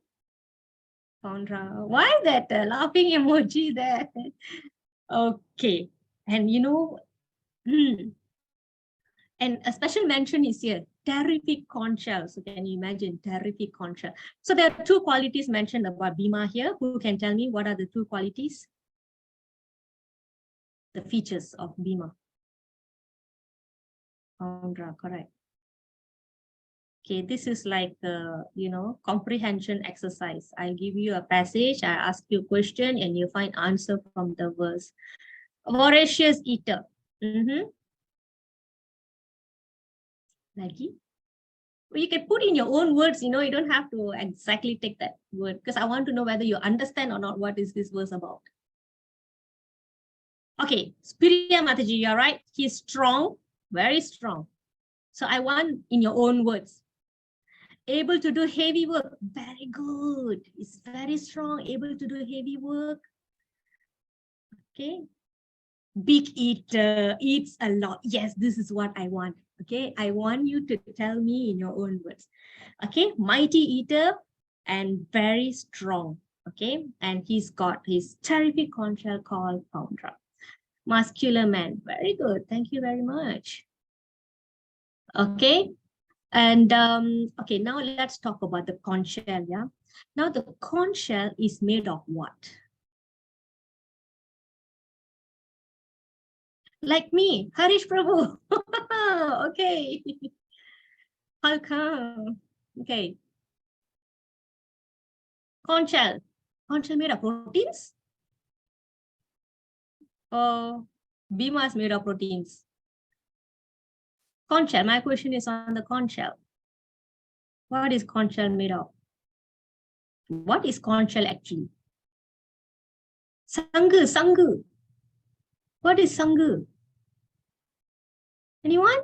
Poundra. Why that laughing emoji there? Okay. And you know, and a special mention is here, terrific conch shell. So can you imagine, terrific conch shell? So there are two qualities mentioned about Bhima here. Who can tell me what are the two qualities? The features of Bhima. Poundra, correct. Okay, this is like comprehension exercise. I'll give you a passage, I ask you a question, and you find answer from the verse. Voracious eater. Lagi? Well, you can put in your own words, you don't have to exactly take that word, because I want to know whether you understand or not what is this verse about. Okay, Spiriya Mataji, you're right. He's strong, very strong. So I want in your own words. Able to do heavy work, very good. It's very strong, able to do heavy work. Okay. Big eater, eats a lot. Yes, this is what I want. Okay, I want you to tell me in your own words. Okay, mighty eater and very strong. Okay, and he's got his terrific conch shell called Poundra. Muscular man, very good. Thank you very much. Okay, and okay, now let's talk about the conch shell. Yeah, now the conch shell is made of what? Like me, Harish Prabhu. Okay. Welcome. Okay. Conch shell. Conch shell made of proteins? Oh, Bhima is made of proteins. Conch shell. My question is on the conch shell. What is conch shell made of? What is conch shell actually? Sangu. What is sangu? Anyone?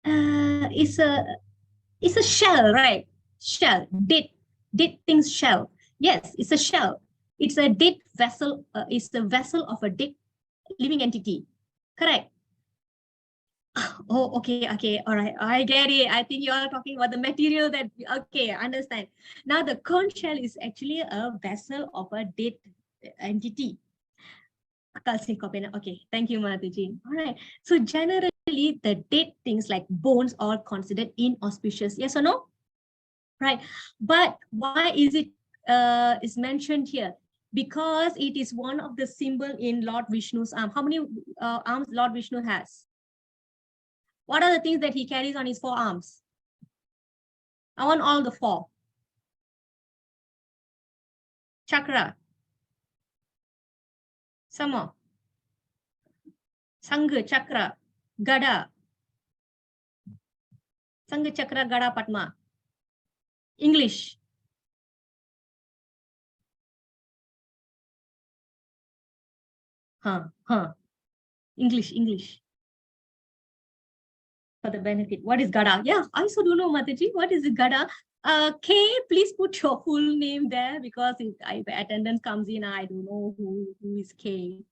It's a shell, right? Shell. Dead things shell. Yes, it's a shell. It's a dead vessel. It's the vessel of a dead living entity. Correct. Oh, okay. All right. I get it. I think you are talking about the material that, okay, I understand. Now the conch shell is actually a vessel of a dead entity. Okay, thank you, Mataji. All right. So generally, generally the dead things like bones are considered inauspicious. Yes or no? Right. But why is it is mentioned here? Because it is one of the symbol in Lord Vishnu's arm. How many arms Lord Vishnu has? What are the things that he carries on his forearms? I want all the four. Chakra. Some more. Sangha, chakra, gada. Sangha, chakra, gada, padma. English. English. For the benefit. What is gada? Yeah, I also don't know, Mataji. What is gada? K, please put your full name there because if attendance comes in, I don't know who is K.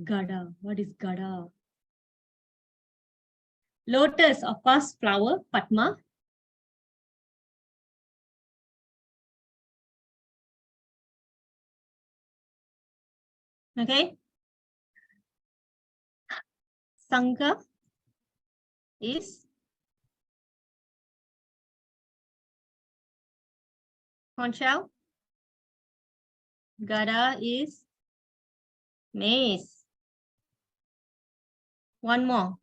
Gada. What is gada? Lotus, of course, flower, Padma. Okay. Sangha is conch shell. Gada is mace. One more.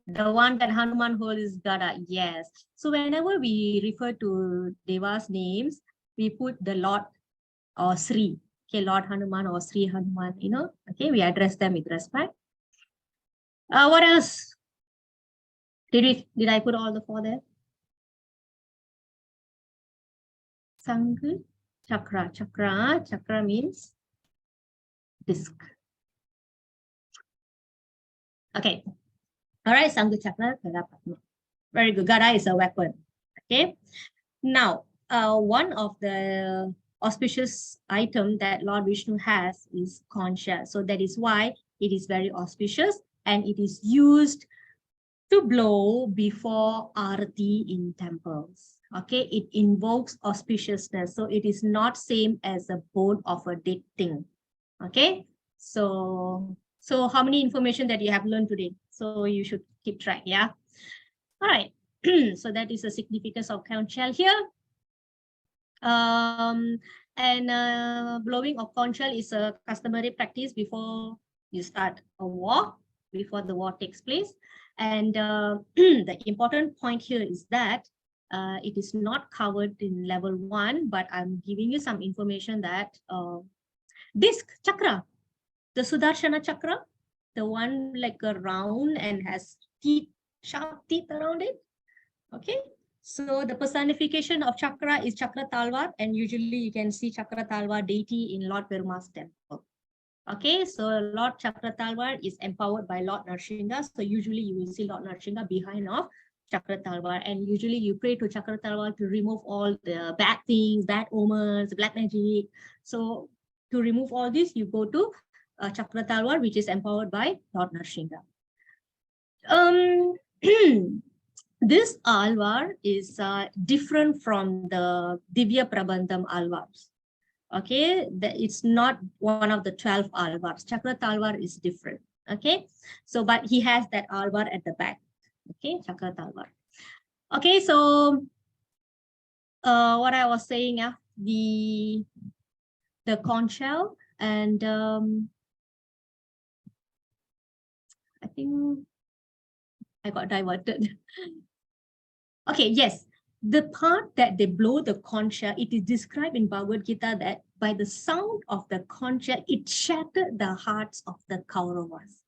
The one that Hanuman holds is Gada. Yes. So whenever we refer to Deva's names, we put the Lord or Sri. Okay, Lord Hanuman or Sri Hanuman, you know. Okay, we address them with respect. What else? Did I put all the four there? Sangha, chakra. Chakra means disc. Okay. All right, Sangha chakra, Gada Padma. Very good. Gada is a weapon. Okay. Now, one of the auspicious item that Lord Vishnu has is conch shell. So that is why it is very auspicious and it is used to blow before Arati in temples. Okay, it invokes auspiciousness. So it is not same as a bone of a dead thing. Okay, so how many information that you have learned today? So you should keep track, yeah? All right, so that is the significance of conch shell here. Blowing of conch shell is a customary practice before you start a war, before the war takes place. And the important point here is that it is not covered in level 1, but I'm giving you some information that disc chakra, the Sudarshana chakra, the one like a round and has teeth, sharp teeth around it. Okay, so the personification of chakra is Chakra Talwar, and usually you can see Chakra Talwar deity in Lord Perumal's temple. Okay, so Lord Chakra Talwar is empowered by Lord Narsingha. So usually you will see Lord Narsingha behind of Chakra Talwar, and usually you pray to Chakra Talwar to remove all the bad things, bad omens, black magic. So to remove all this, you go to Chakra Talwar, which is empowered by Lord Narsingha. This alvar is different from the Divya Prabandham alvars. Okay, it's not one of the 12 alvars. Chakra Talwar is different. Okay, so but he has that alvar at the back. Okay, Chakra Talwar. Okay, so what I was saying, the conch shell, and I think I got diverted. Okay, yes. The part that they blow the conch shell, it is described in Bhagavad Gita that by the sound of the conch shell, it shattered the hearts of the Kauravas.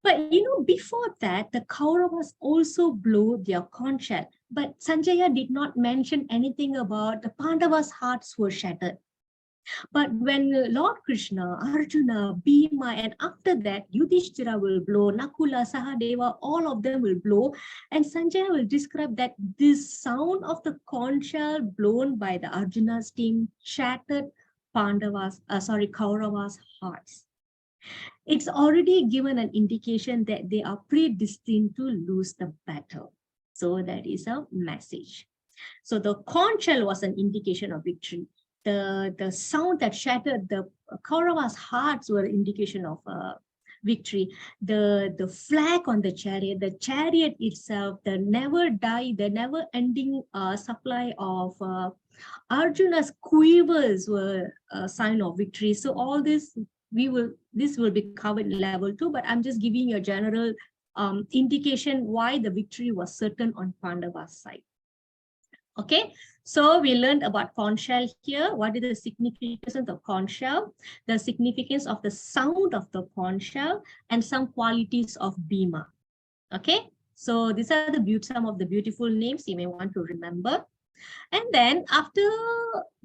But you know, before that, the Kauravas also blew their conch shell. But Sanjaya did not mention anything about the Pandavas' hearts were shattered. But when Lord Krishna, Arjuna, Bhima, and after that, Yudhishthira will blow, Nakula, Sahadeva, all of them will blow. And Sanjaya will describe that this sound of the conch shell blown by the Arjuna's team shattered Kauravas' hearts. It's already given an indication that they are predestined to lose the battle. So that is a message. So the conch shell was an indication of victory. The sound that shattered the Kauravas' hearts were an indication of victory. The flag on the chariot itself, the never die, the never ending supply of Arjuna's quivers were a sign of victory. So all this this will be covered in level 2, but I'm just giving you a general indication why the victory was certain on Pandava's side. Okay, so we learned about conch shell here. What is the significance of the conch shell? The significance of the sound of the conch shell and some qualities of Bhima. Okay, so these are some of the beautiful names you may want to remember. And then after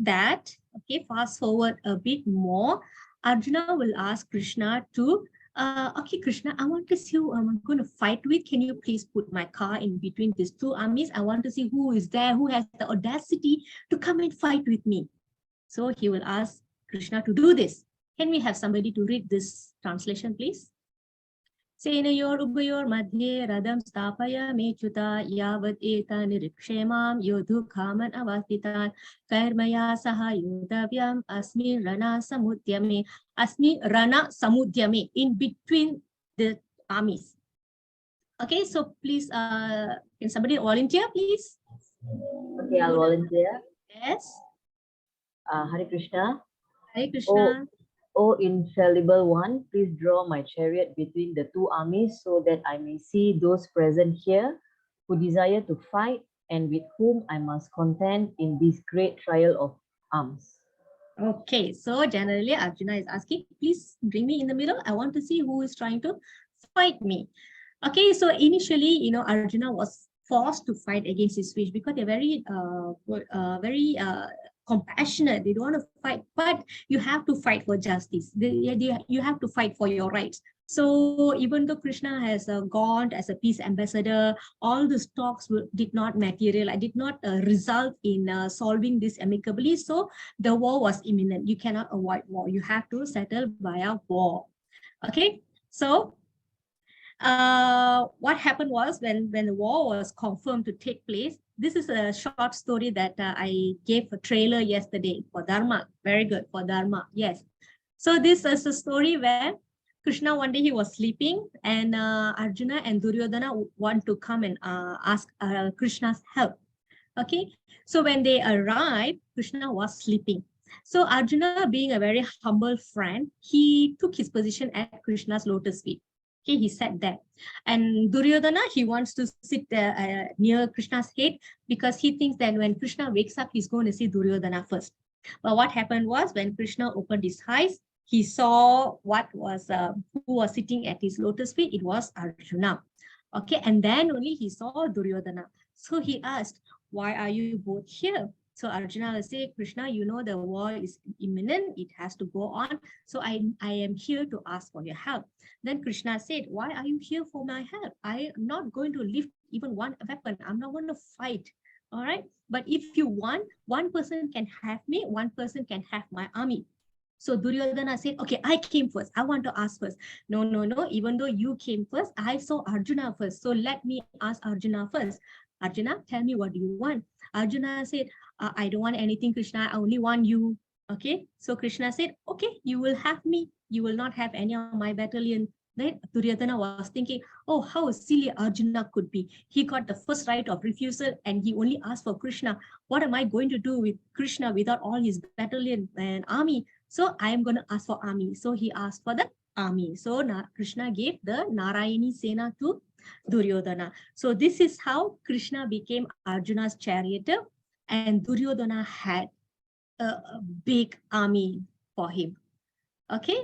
that, okay, fast forward a bit more, Arjuna will ask Krishna to, okay, Krishna, I want to see who I'm going to fight with. Can you please put my car in between these two armies? I want to see who is there, who has the audacity to come and fight with me. So he will ask Krishna to do this. Can we have somebody to read this translation, please? Senayor Ubayor Madhye Radam Stapaya Mechuta Yavad Eta Nirikshemam Yodhu Kaman Avatitan Karmaya Saha Yodavyam Asmi Rana Samudyame. Asmi Rana Samudyame, in between the armies. Okay, so please, can somebody volunteer, please? Okay, I'll volunteer. Yes. Hare Krishna. Hare Krishna. O infallible one, please draw my chariot between the two armies so that I may see those present here who desire to fight and with whom I must contend in this great trial of arms. Okay, so generally Arjuna is asking, please bring me in the middle. I want to see who is trying to fight me. Okay, so initially, Arjuna was forced to fight against his wish because they're very compassionate. They don't want to fight, but you have to fight for justice. You have to fight for your rights. So even though Krishna has gone as a peace ambassador, all the talks did not materialize, did not result in solving this amicably. So the war was imminent. You cannot avoid war. You have to settle via war. Okay, so what happened was when the war was confirmed to take place. This is a short story that I gave a trailer yesterday for Dharma. Very good for Dharma. Yes. So this is a story where Krishna one day he was sleeping and Arjuna and Duryodhana want to come and ask Krishna's help. Okay. So when they arrived, Krishna was sleeping. So Arjuna, being a very humble friend, he took his position at Krishna's lotus feet. Okay, he sat there. And Duryodhana, he wants to sit near Krishna's head because he thinks that when Krishna wakes up, he's going to see Duryodhana first. But what happened was when Krishna opened his eyes, he saw who was sitting at his lotus feet. It was Arjuna. Okay, and then only he saw Duryodhana. So he asked, why are you both here? So Arjuna will say, Krishna, the war is imminent. It has to go on. So I am here to ask for your help. Then Krishna said, why are you here for my help? I am not going to lift even one weapon. I'm not going to fight. All right. But if you want, one person can have me. One person can have my army. So Duryodhana said, okay, I came first. I want to ask first. No. Even though you came first, I saw Arjuna first. So let me ask Arjuna first. Arjuna, tell me, what do you want? Arjuna said, I don't want anything, Krishna. I only want you. Okay. So Krishna said, okay, you will have me. You will not have any of my battalion. Then Duryodhana was thinking, oh, how silly Arjuna could be. He got the first right of refusal and he only asked for Krishna. What am I going to do with Krishna without all his battalion and army? So I am going to ask for army. So he asked for the army. So Krishna gave the Narayani Sena to Duryodhana. So this is how Krishna became Arjuna's charioteer and Duryodhana had a big army for him. Okay.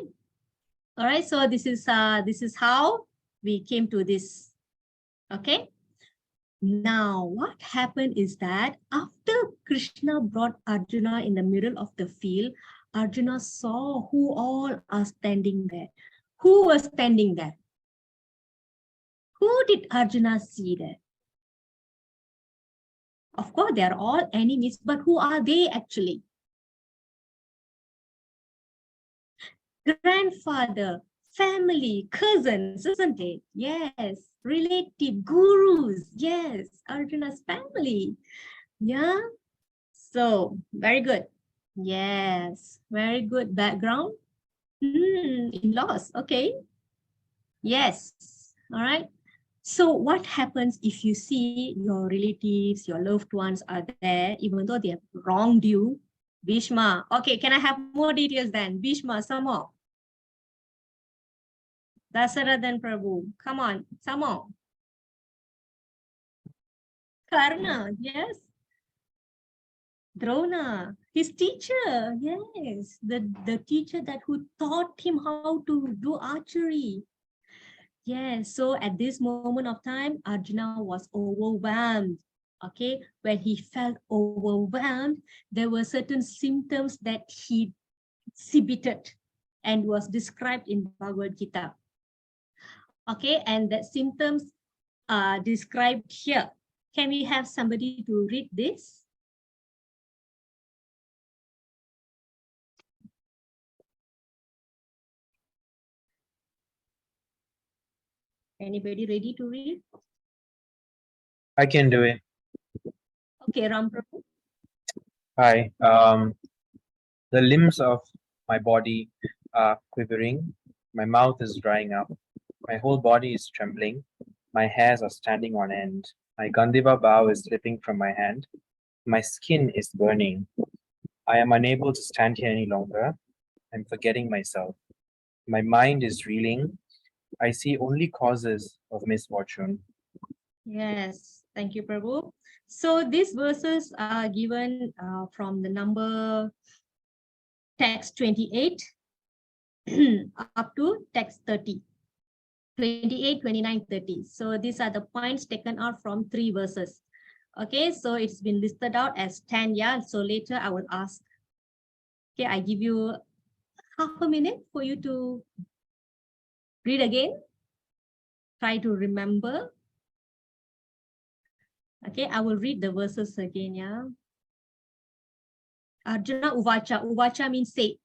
All right. So this is how we came to this. Okay. Now, what happened is that after Krishna brought Arjuna in the middle of the field, Arjuna saw who all are standing there. Who was standing there? Who did Arjuna see there? Of course, they are all enemies, but who are they actually? Grandfather, family, cousins, isn't it? Yes. Relative, gurus. Yes. Arjuna's family. Yeah. So, very good. Yes. Very good background. In-laws. Okay. Yes. All right. So what happens if you see your relatives, your loved ones are there, even though they have wronged you? Bhishma. Okay, can I have more details then? Bhishma, some more. Dasarathan Prabhu. Come on, some more. Karna, yes. Drona, his teacher, yes. The teacher that who taught him how to do archery. Yes, so at this moment of time, Arjuna was overwhelmed. Okay, when he felt overwhelmed, there were certain symptoms that he exhibited and was described in Bhagavad Gita. Okay, and the symptoms are described here. Can we have somebody to read this? Anybody ready to read? I can do it. Okay, Ram Prabhu. Hi. The limbs of my body are quivering. My mouth is drying up. My whole body is trembling. My hairs are standing on end. My Gandiva bow is slipping from my hand. My skin is burning. I am unable to stand here any longer. I'm forgetting myself. My mind is reeling. I see only causes of misfortune. Yes, thank you, Prabhu. So these verses are given from the number text 28 up to text 30. 28, 29, 30. So these are the points taken out from 3 verses. Okay, so it's been listed out as 10, yeah. So later I will ask. Okay, I give you half a minute for you to read again. Try to remember. Okay, I will read the verses again, yeah. Arjuna Uvacha. Uvacha means say.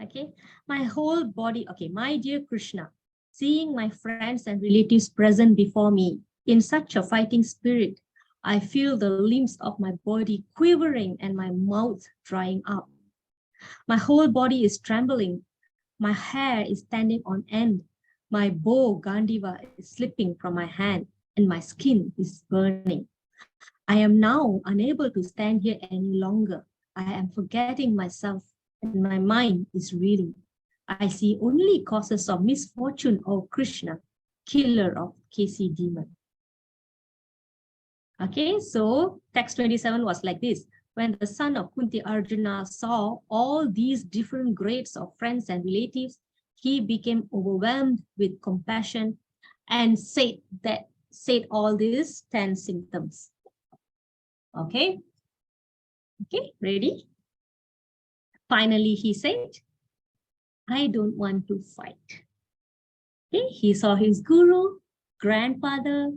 Okay, my whole body. Okay, my dear Krishna, seeing my friends and relatives present before me in such a fighting spirit, I feel the limbs of my body quivering and my mouth drying up. My whole body is trembling. My hair is standing on end. My bow Gandiva is slipping from my hand and my skin is burning. I am now unable to stand here any longer. I am forgetting myself and my mind is reeling. I see only causes of misfortune, O Krishna, killer of Kesi demon. Okay, so text 27 was like this. When the son of Kunti Arjuna saw all these different grades of friends and relatives, he became overwhelmed with compassion and said all these 10 symptoms. Okay, ready? Finally, he said, I don't want to fight. Okay, he saw his guru, grandfather,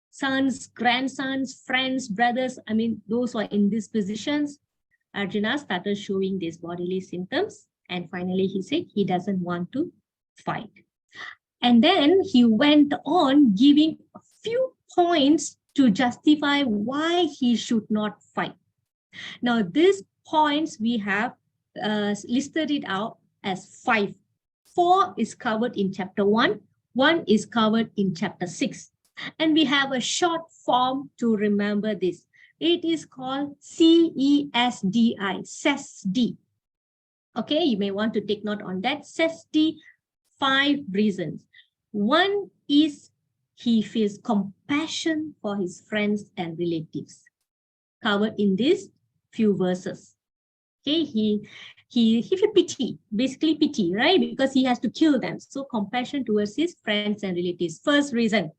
sons, grandsons, friends, brothers. I mean, those who are in these positions. Arjuna started showing these bodily symptoms. And finally, he said he doesn't want to fight. And then he went on giving a few points to justify why he should not fight. Now, these points we have listed it out as 5. 4 is covered in chapter 1. 1 is covered in chapter 6. And we have a short form to remember this. It is called CESDI, CESD. Okay, you may want to take note on that. CESD, 5 reasons. 1 is he feels compassion for his friends and relatives, covered in these few verses. Okay, he feels pity, basically pity, right? Because he has to kill them. So compassion towards his friends and relatives. First reason.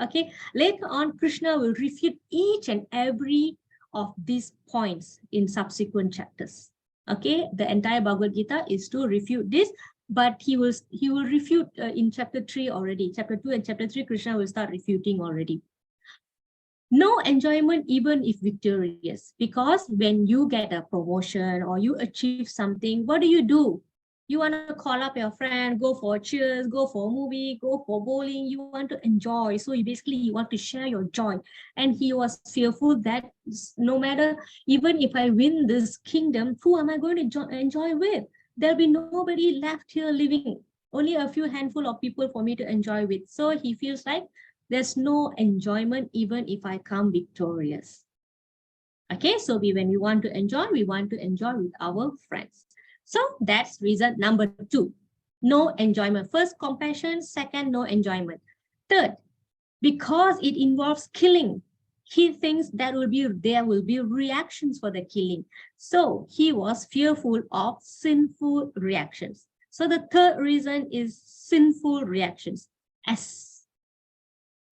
Okay, later on, Krishna will refute each and every of these points in subsequent chapters. Okay, the entire Bhagavad Gita is to refute this, but he will refute in chapter 3 already. Chapter 2 and chapter 3, Krishna will start refuting already. No enjoyment even if victorious, because when you get a promotion or you achieve something, what do? You want to call up your friend, go for cheers, go for a movie, go for bowling. You want to enjoy. So you want to share your joy. And he was fearful that no matter, even if I win this kingdom, who am I going to enjoy with? There'll be nobody left here living Only a few handful of people for me to enjoy with. So he feels like there's no enjoyment even if I come victorious. Okay, so when we want to enjoy with our friends. So that's reason number 2. No enjoyment. First, compassion. Second, no enjoyment. Third, because it involves killing, he thinks there will be reactions for the killing. So he was fearful of sinful reactions. So the third reason is sinful reactions.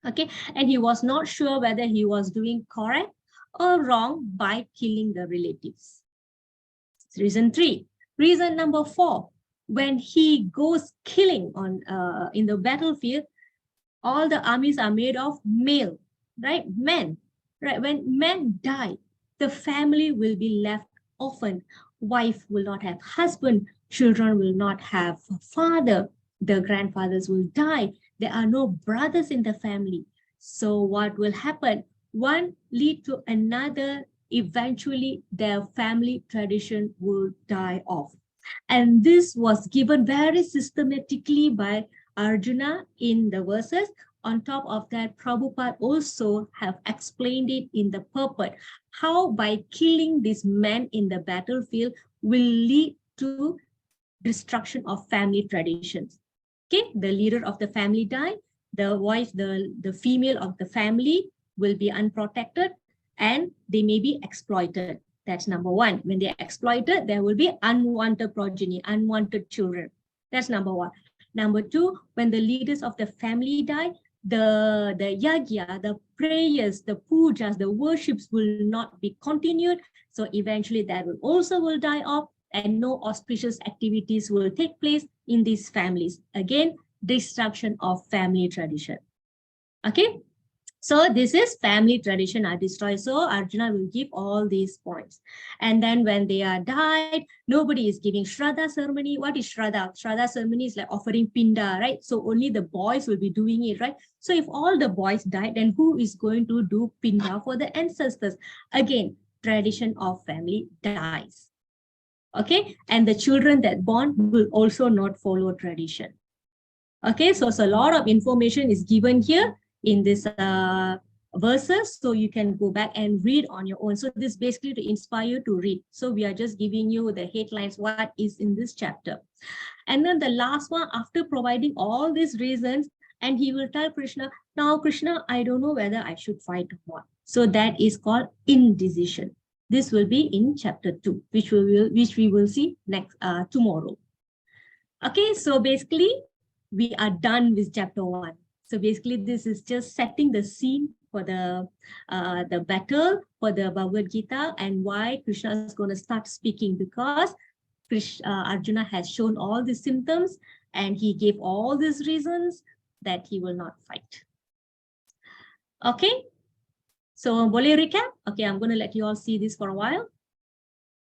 Okay, and he was not sure whether he was doing correct or wrong by killing the relatives. Reason 3. Reason number 4. When he goes killing on in the battlefield, all the armies are made of male, right? Men, right? When men die, the family will be left orphan. Wife will not have husband. Children will not have father. The grandfathers will die. There are no brothers in the family. So what will happen? One lead to another. Eventually, their family tradition will die off. And this was given very systematically by Arjuna in the verses. On top of that, Prabhupada also have explained it in the purport, how by killing these men in the battlefield will lead to destruction of family traditions. Okay, the leader of the family died, the wife, the female of the family will be unprotected and they may be exploited. That's number 1. When they're exploited, there will be unwanted progeny, unwanted children. That's number 1. Number 2, when the leaders of the family die, the yagya, the prayers, the pujas, the worships will not be continued. So eventually that will die off and no auspicious activities will take place in these families. Again, destruction of family tradition. Okay. So this is family tradition are destroyed. So Arjuna will give all these points. And then when they are died, nobody is giving Shraddha ceremony. What is Shraddha? Shraddha ceremony is like offering pinda, right? So only the boys will be doing it, right? So if all the boys died, then who is going to do pinda for the ancestors? Again, tradition of family dies. Okay, and the children that born will also not follow tradition. Okay, so a lot of information is given here in this verses, so you can go back and read on your own. So this basically to inspire you to read. So we are just giving you the headlines, what is in this chapter. And then the last one, after providing all these reasons, and he will tell Krishna, now Krishna, I don't know whether I should fight or not. So that is called indecision. This will be in chapter 2, which we will see next tomorrow. Okay, so basically we are done with chapter 1. So basically this is just setting the scene for the battle for the Bhagavad Gita and why Krishna is going to start speaking, because Arjuna has shown all the symptoms and he gave all these reasons that he will not fight. Okay, so boleh recap? Okay, I'm going to let you all see this for a while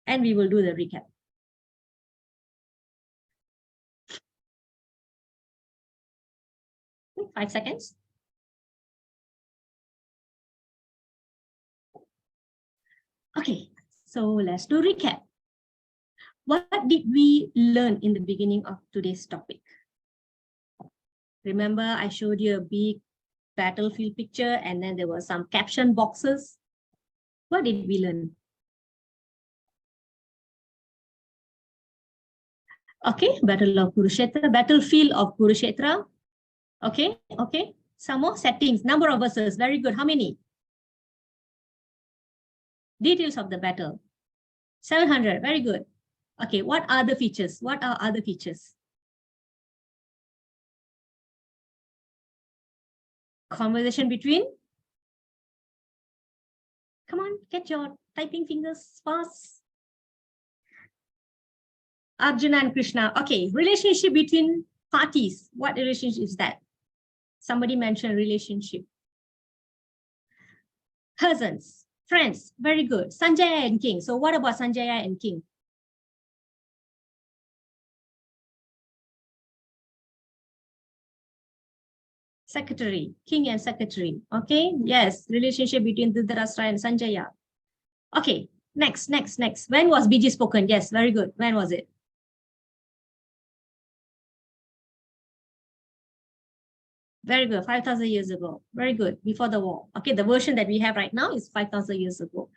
and we will do the recap. 5 seconds. Okay, so let's do recap. What did we learn in the beginning of today's topic? Remember, I showed you a big battlefield picture and then there were some caption boxes. What did we learn? Okay, Battle of Kurukshetra, battlefield of Kurukshetra. Okay, okay. Some more settings, number of verses. Very good. How many? Details of the battle. 700. Very good. Okay, what are the features? What are other features? Conversation between? Come on, get your typing fingers fast. Arjuna and Krishna. Okay, relationship between parties. What relationship is that? Somebody mentioned relationship. Cousins, friends. Very good. Sanjaya and King. So what about Sanjaya and King? Secretary, King and secretary. Okay, yes, relationship between Dhritarashtra and Sanjaya. Okay, next. When was Biji spoken? Yes, very good. When was it? Very good. 5,000 years ago. Very good. Before the war. Okay, the version that we have right now is 5,000 years ago.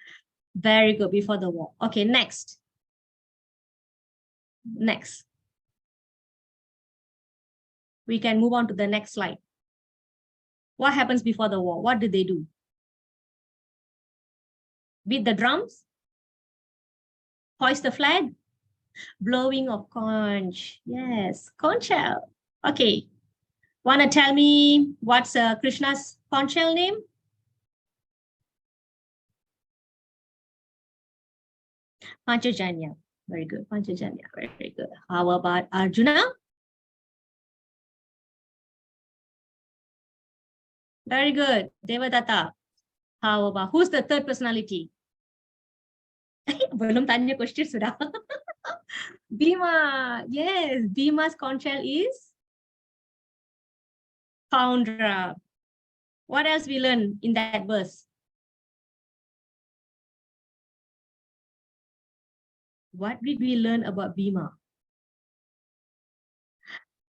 Very good. Before the war. Okay, next. Next. We can move on to the next slide. What happens before the war? What did they do? Beat the drums? Hoist the flag? Blowing of conch. Yes, conch shell. Okay. Wanna tell me what's Krishna's conch shell name? Panchajanya. Very good. Panchajanya. Very, very good. How about Arjuna? Very good. Devadatta. How about who's the third personality? Belum tanya question sudah. Bhima. Yes, Bhima's conch shell is Poundra. What else we learn in that verse? What did we learn about Bhima?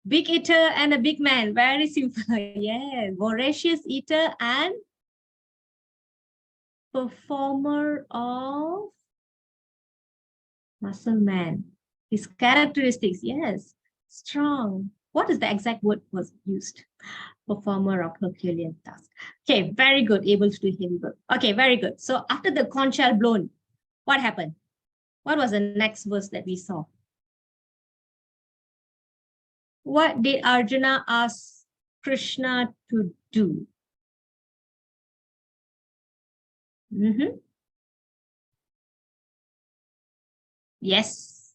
Big eater and a big man. Very simple. Yes, voracious eater and performer of muscle man. His characteristics, yes, strong. What is the exact word was used? Performer of Herculean task. Okay, very good. Able to do heavy work. Okay, very good. So after the conch shell blown, what happened? What was the next verse that we saw? What did Arjuna ask Krishna to do? Yes.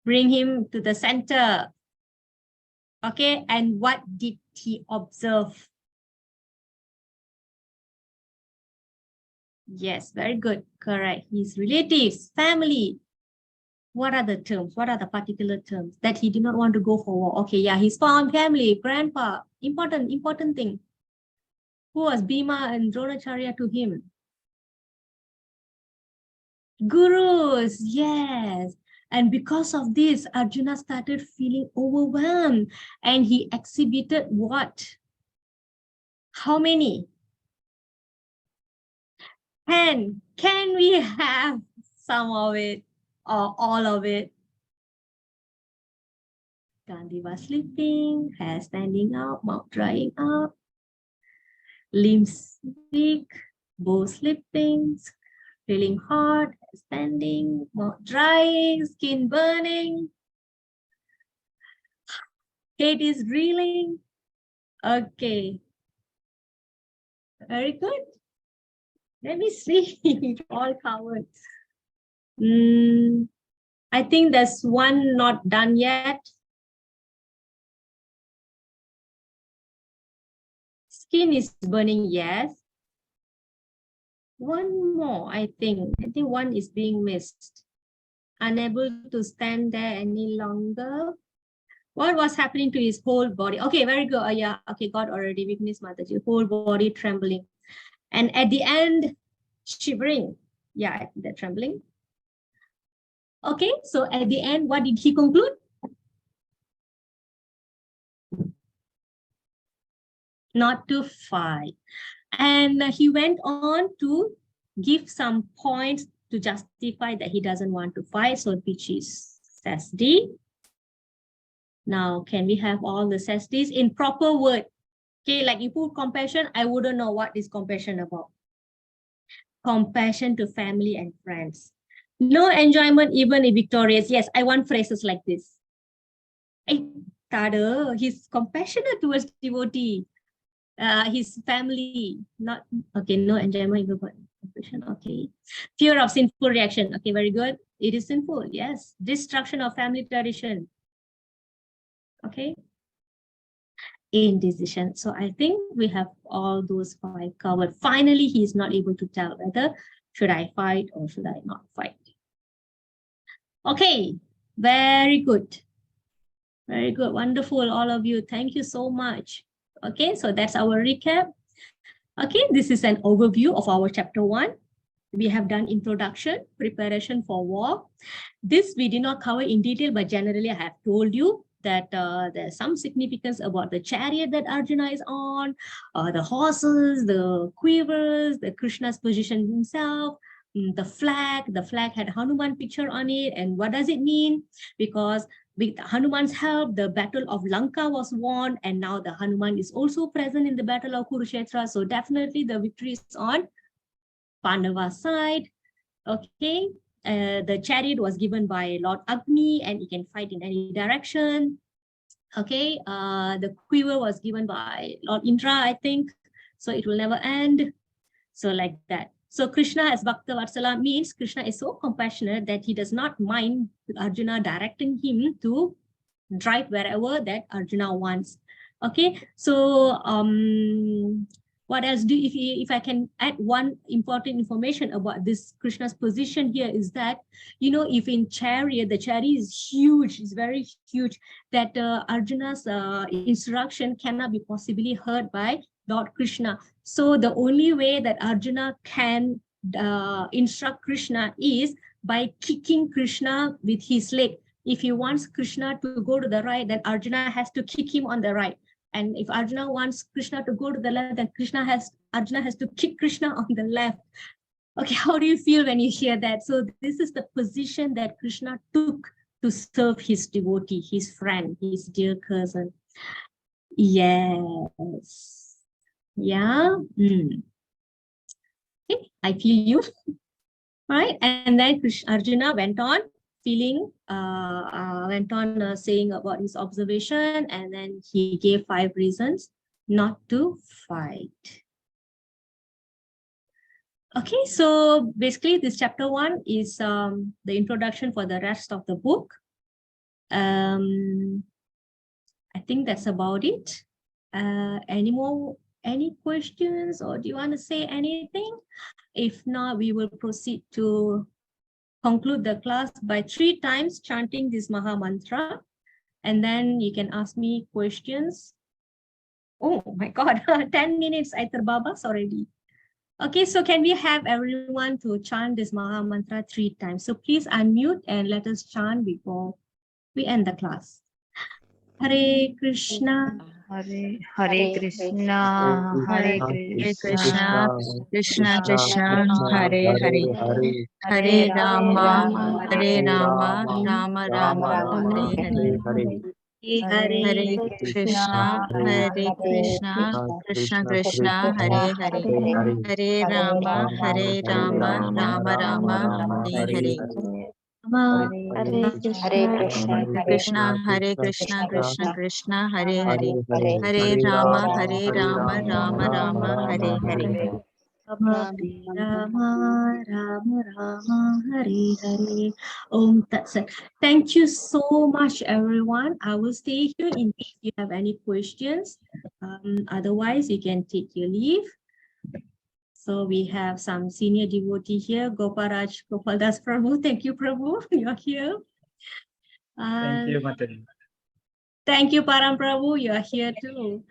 Bring him to the center. Okay, and what did he observe? Yes, very good. Correct. His relatives, family. What are the terms? What are the particular terms that he did not want to go for war? Okay, yeah, his family, grandpa, important thing. Who was Bhima and Dronacharya to him? Gurus, yes. And because of this, Arjuna started feeling overwhelmed and he exhibited what? How many? 10. Can we have some of it or all of it? Gandhi was sleeping, hair standing out, mouth drying up, limbs weak, bow slipping, feeling hot, standing, mouth drying, skin burning. Head is reeling. Okay. Very good. Let me see. All covered. I think there's one not done yet. Skin is burning, yes. One more, I think. I think one is being missed. Unable to stand there any longer. What was happening to his whole body? Okay, very good. Yeah, okay, got already. Weakness, Mataji. Whole body trembling. And at the end, shivering. Yeah, the trembling. Okay, so at the end, what did he conclude? Not to fight. And he went on to give some points to justify that he doesn't want to fight. So which is says D. Now, can we have all the says D's in proper word? Okay, like you put compassion, I wouldn't know what is compassion about. Compassion to family and friends. No enjoyment even if victorious. Yes, I want phrases like this. He's compassionate towards devotee. His family, not okay, no enjoyment, okay. Fear of sinful reaction, okay, very good. It is sinful, yes. Destruction of family tradition, okay. Indecision. So I think we have all those 5 covered. Finally, he is not able to tell whether should I fight or should I not fight. Okay, very good. Very good, wonderful, all of you. Thank you so much. Okay, so that's our recap. Okay, this is an overview of our chapter 1. We have done introduction, preparation for war. This we did not cover in detail, but generally I have told you that there's some significance about the chariot that Arjuna is on, the horses, the quivers, the Krishna's position himself, the flag had Hanuman picture on it. And what does it mean? Because with Hanuman's help, the battle of Lanka was won, and now the Hanuman is also present in the battle of Kurukshetra. So definitely the victory is on Pandava's side. Okay, the chariot was given by Lord Agni, and he can fight in any direction. Okay, the quiver was given by Lord Indra, I think. So it will never end. So like that. So Krishna as Bhakta Vatsala means Krishna is so compassionate that he does not mind Arjuna directing him to drive wherever that Arjuna wants. Okay, so what else do, if I can add one important information about this Krishna's position here is that, you know, if in chariot, the chariot is huge, it's very huge, that Arjuna's instruction cannot be possibly heard by Lord Krishna. So the only way that Arjuna can instruct Krishna is by kicking Krishna with his leg. If he wants Krishna to go to the right, then Arjuna has to kick him on the right. And if Arjuna wants Krishna to go to the left, then Arjuna has to kick Krishna on the left. Okay, how do you feel when you hear that? So this is the position that Krishna took to serve his devotee, his friend, his dear cousin. Yes. Yeah. Okay, I feel you. Right. And then Arjuna went on saying about his observation, and then he gave 5 reasons not to fight. Okay, so basically this chapter 1 is the introduction for the rest of the book. I think that's about it. Any questions, or do you want to say anything? If not, we will proceed to conclude the class by 3 times chanting this Maha Mantra, and then you can ask me questions. Oh my God, 10 minutes I terbabas already. Okay, so can we have everyone to chant this Maha Mantra 3 times? So please unmute and let us chant before we end the class. Hare Krishna. Hare Krishna, Hare Krishna, Krishna Krishna, Hare Hare, Hare Rama, Hare Rama, Rama Rama, Hare Hare. Hare Krishna, Hare Krishna, Krishna Krishna, Hare Hare, Hare Rama, Rama Rama, Hare Hare. Hare Krishna, Krishna Krishna, Hare Hare, Hare Rama, Rama Rama, Hare Hare. Rama Rama Rama Hare Hare. Om Tat Sat. Thank you so much, everyone. I will stay here in case you have any questions. Otherwise, you can take your leave. So we have some senior devotee here, Goparaj Gopaldas Prabhu. Thank you, Prabhu. You're here. Thank you, Mataji. Thank you, Param Prabhu. You are here too.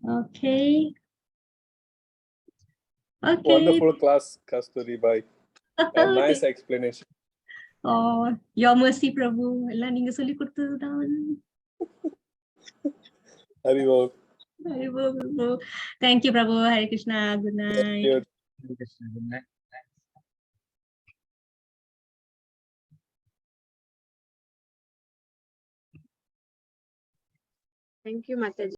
Okay. Okay. Wonderful class, Kasthuri. Bye. And nice explanation. Oh, your mercy, Prabhu. எல்லாம் நீங்க சொல்லி கொடுத்ததுதான். Haribol. Haribol, Prabhu. Thank you, Prabhu. Hare Krishna. Good night. Thank you. Good night. Thank you, Mataji.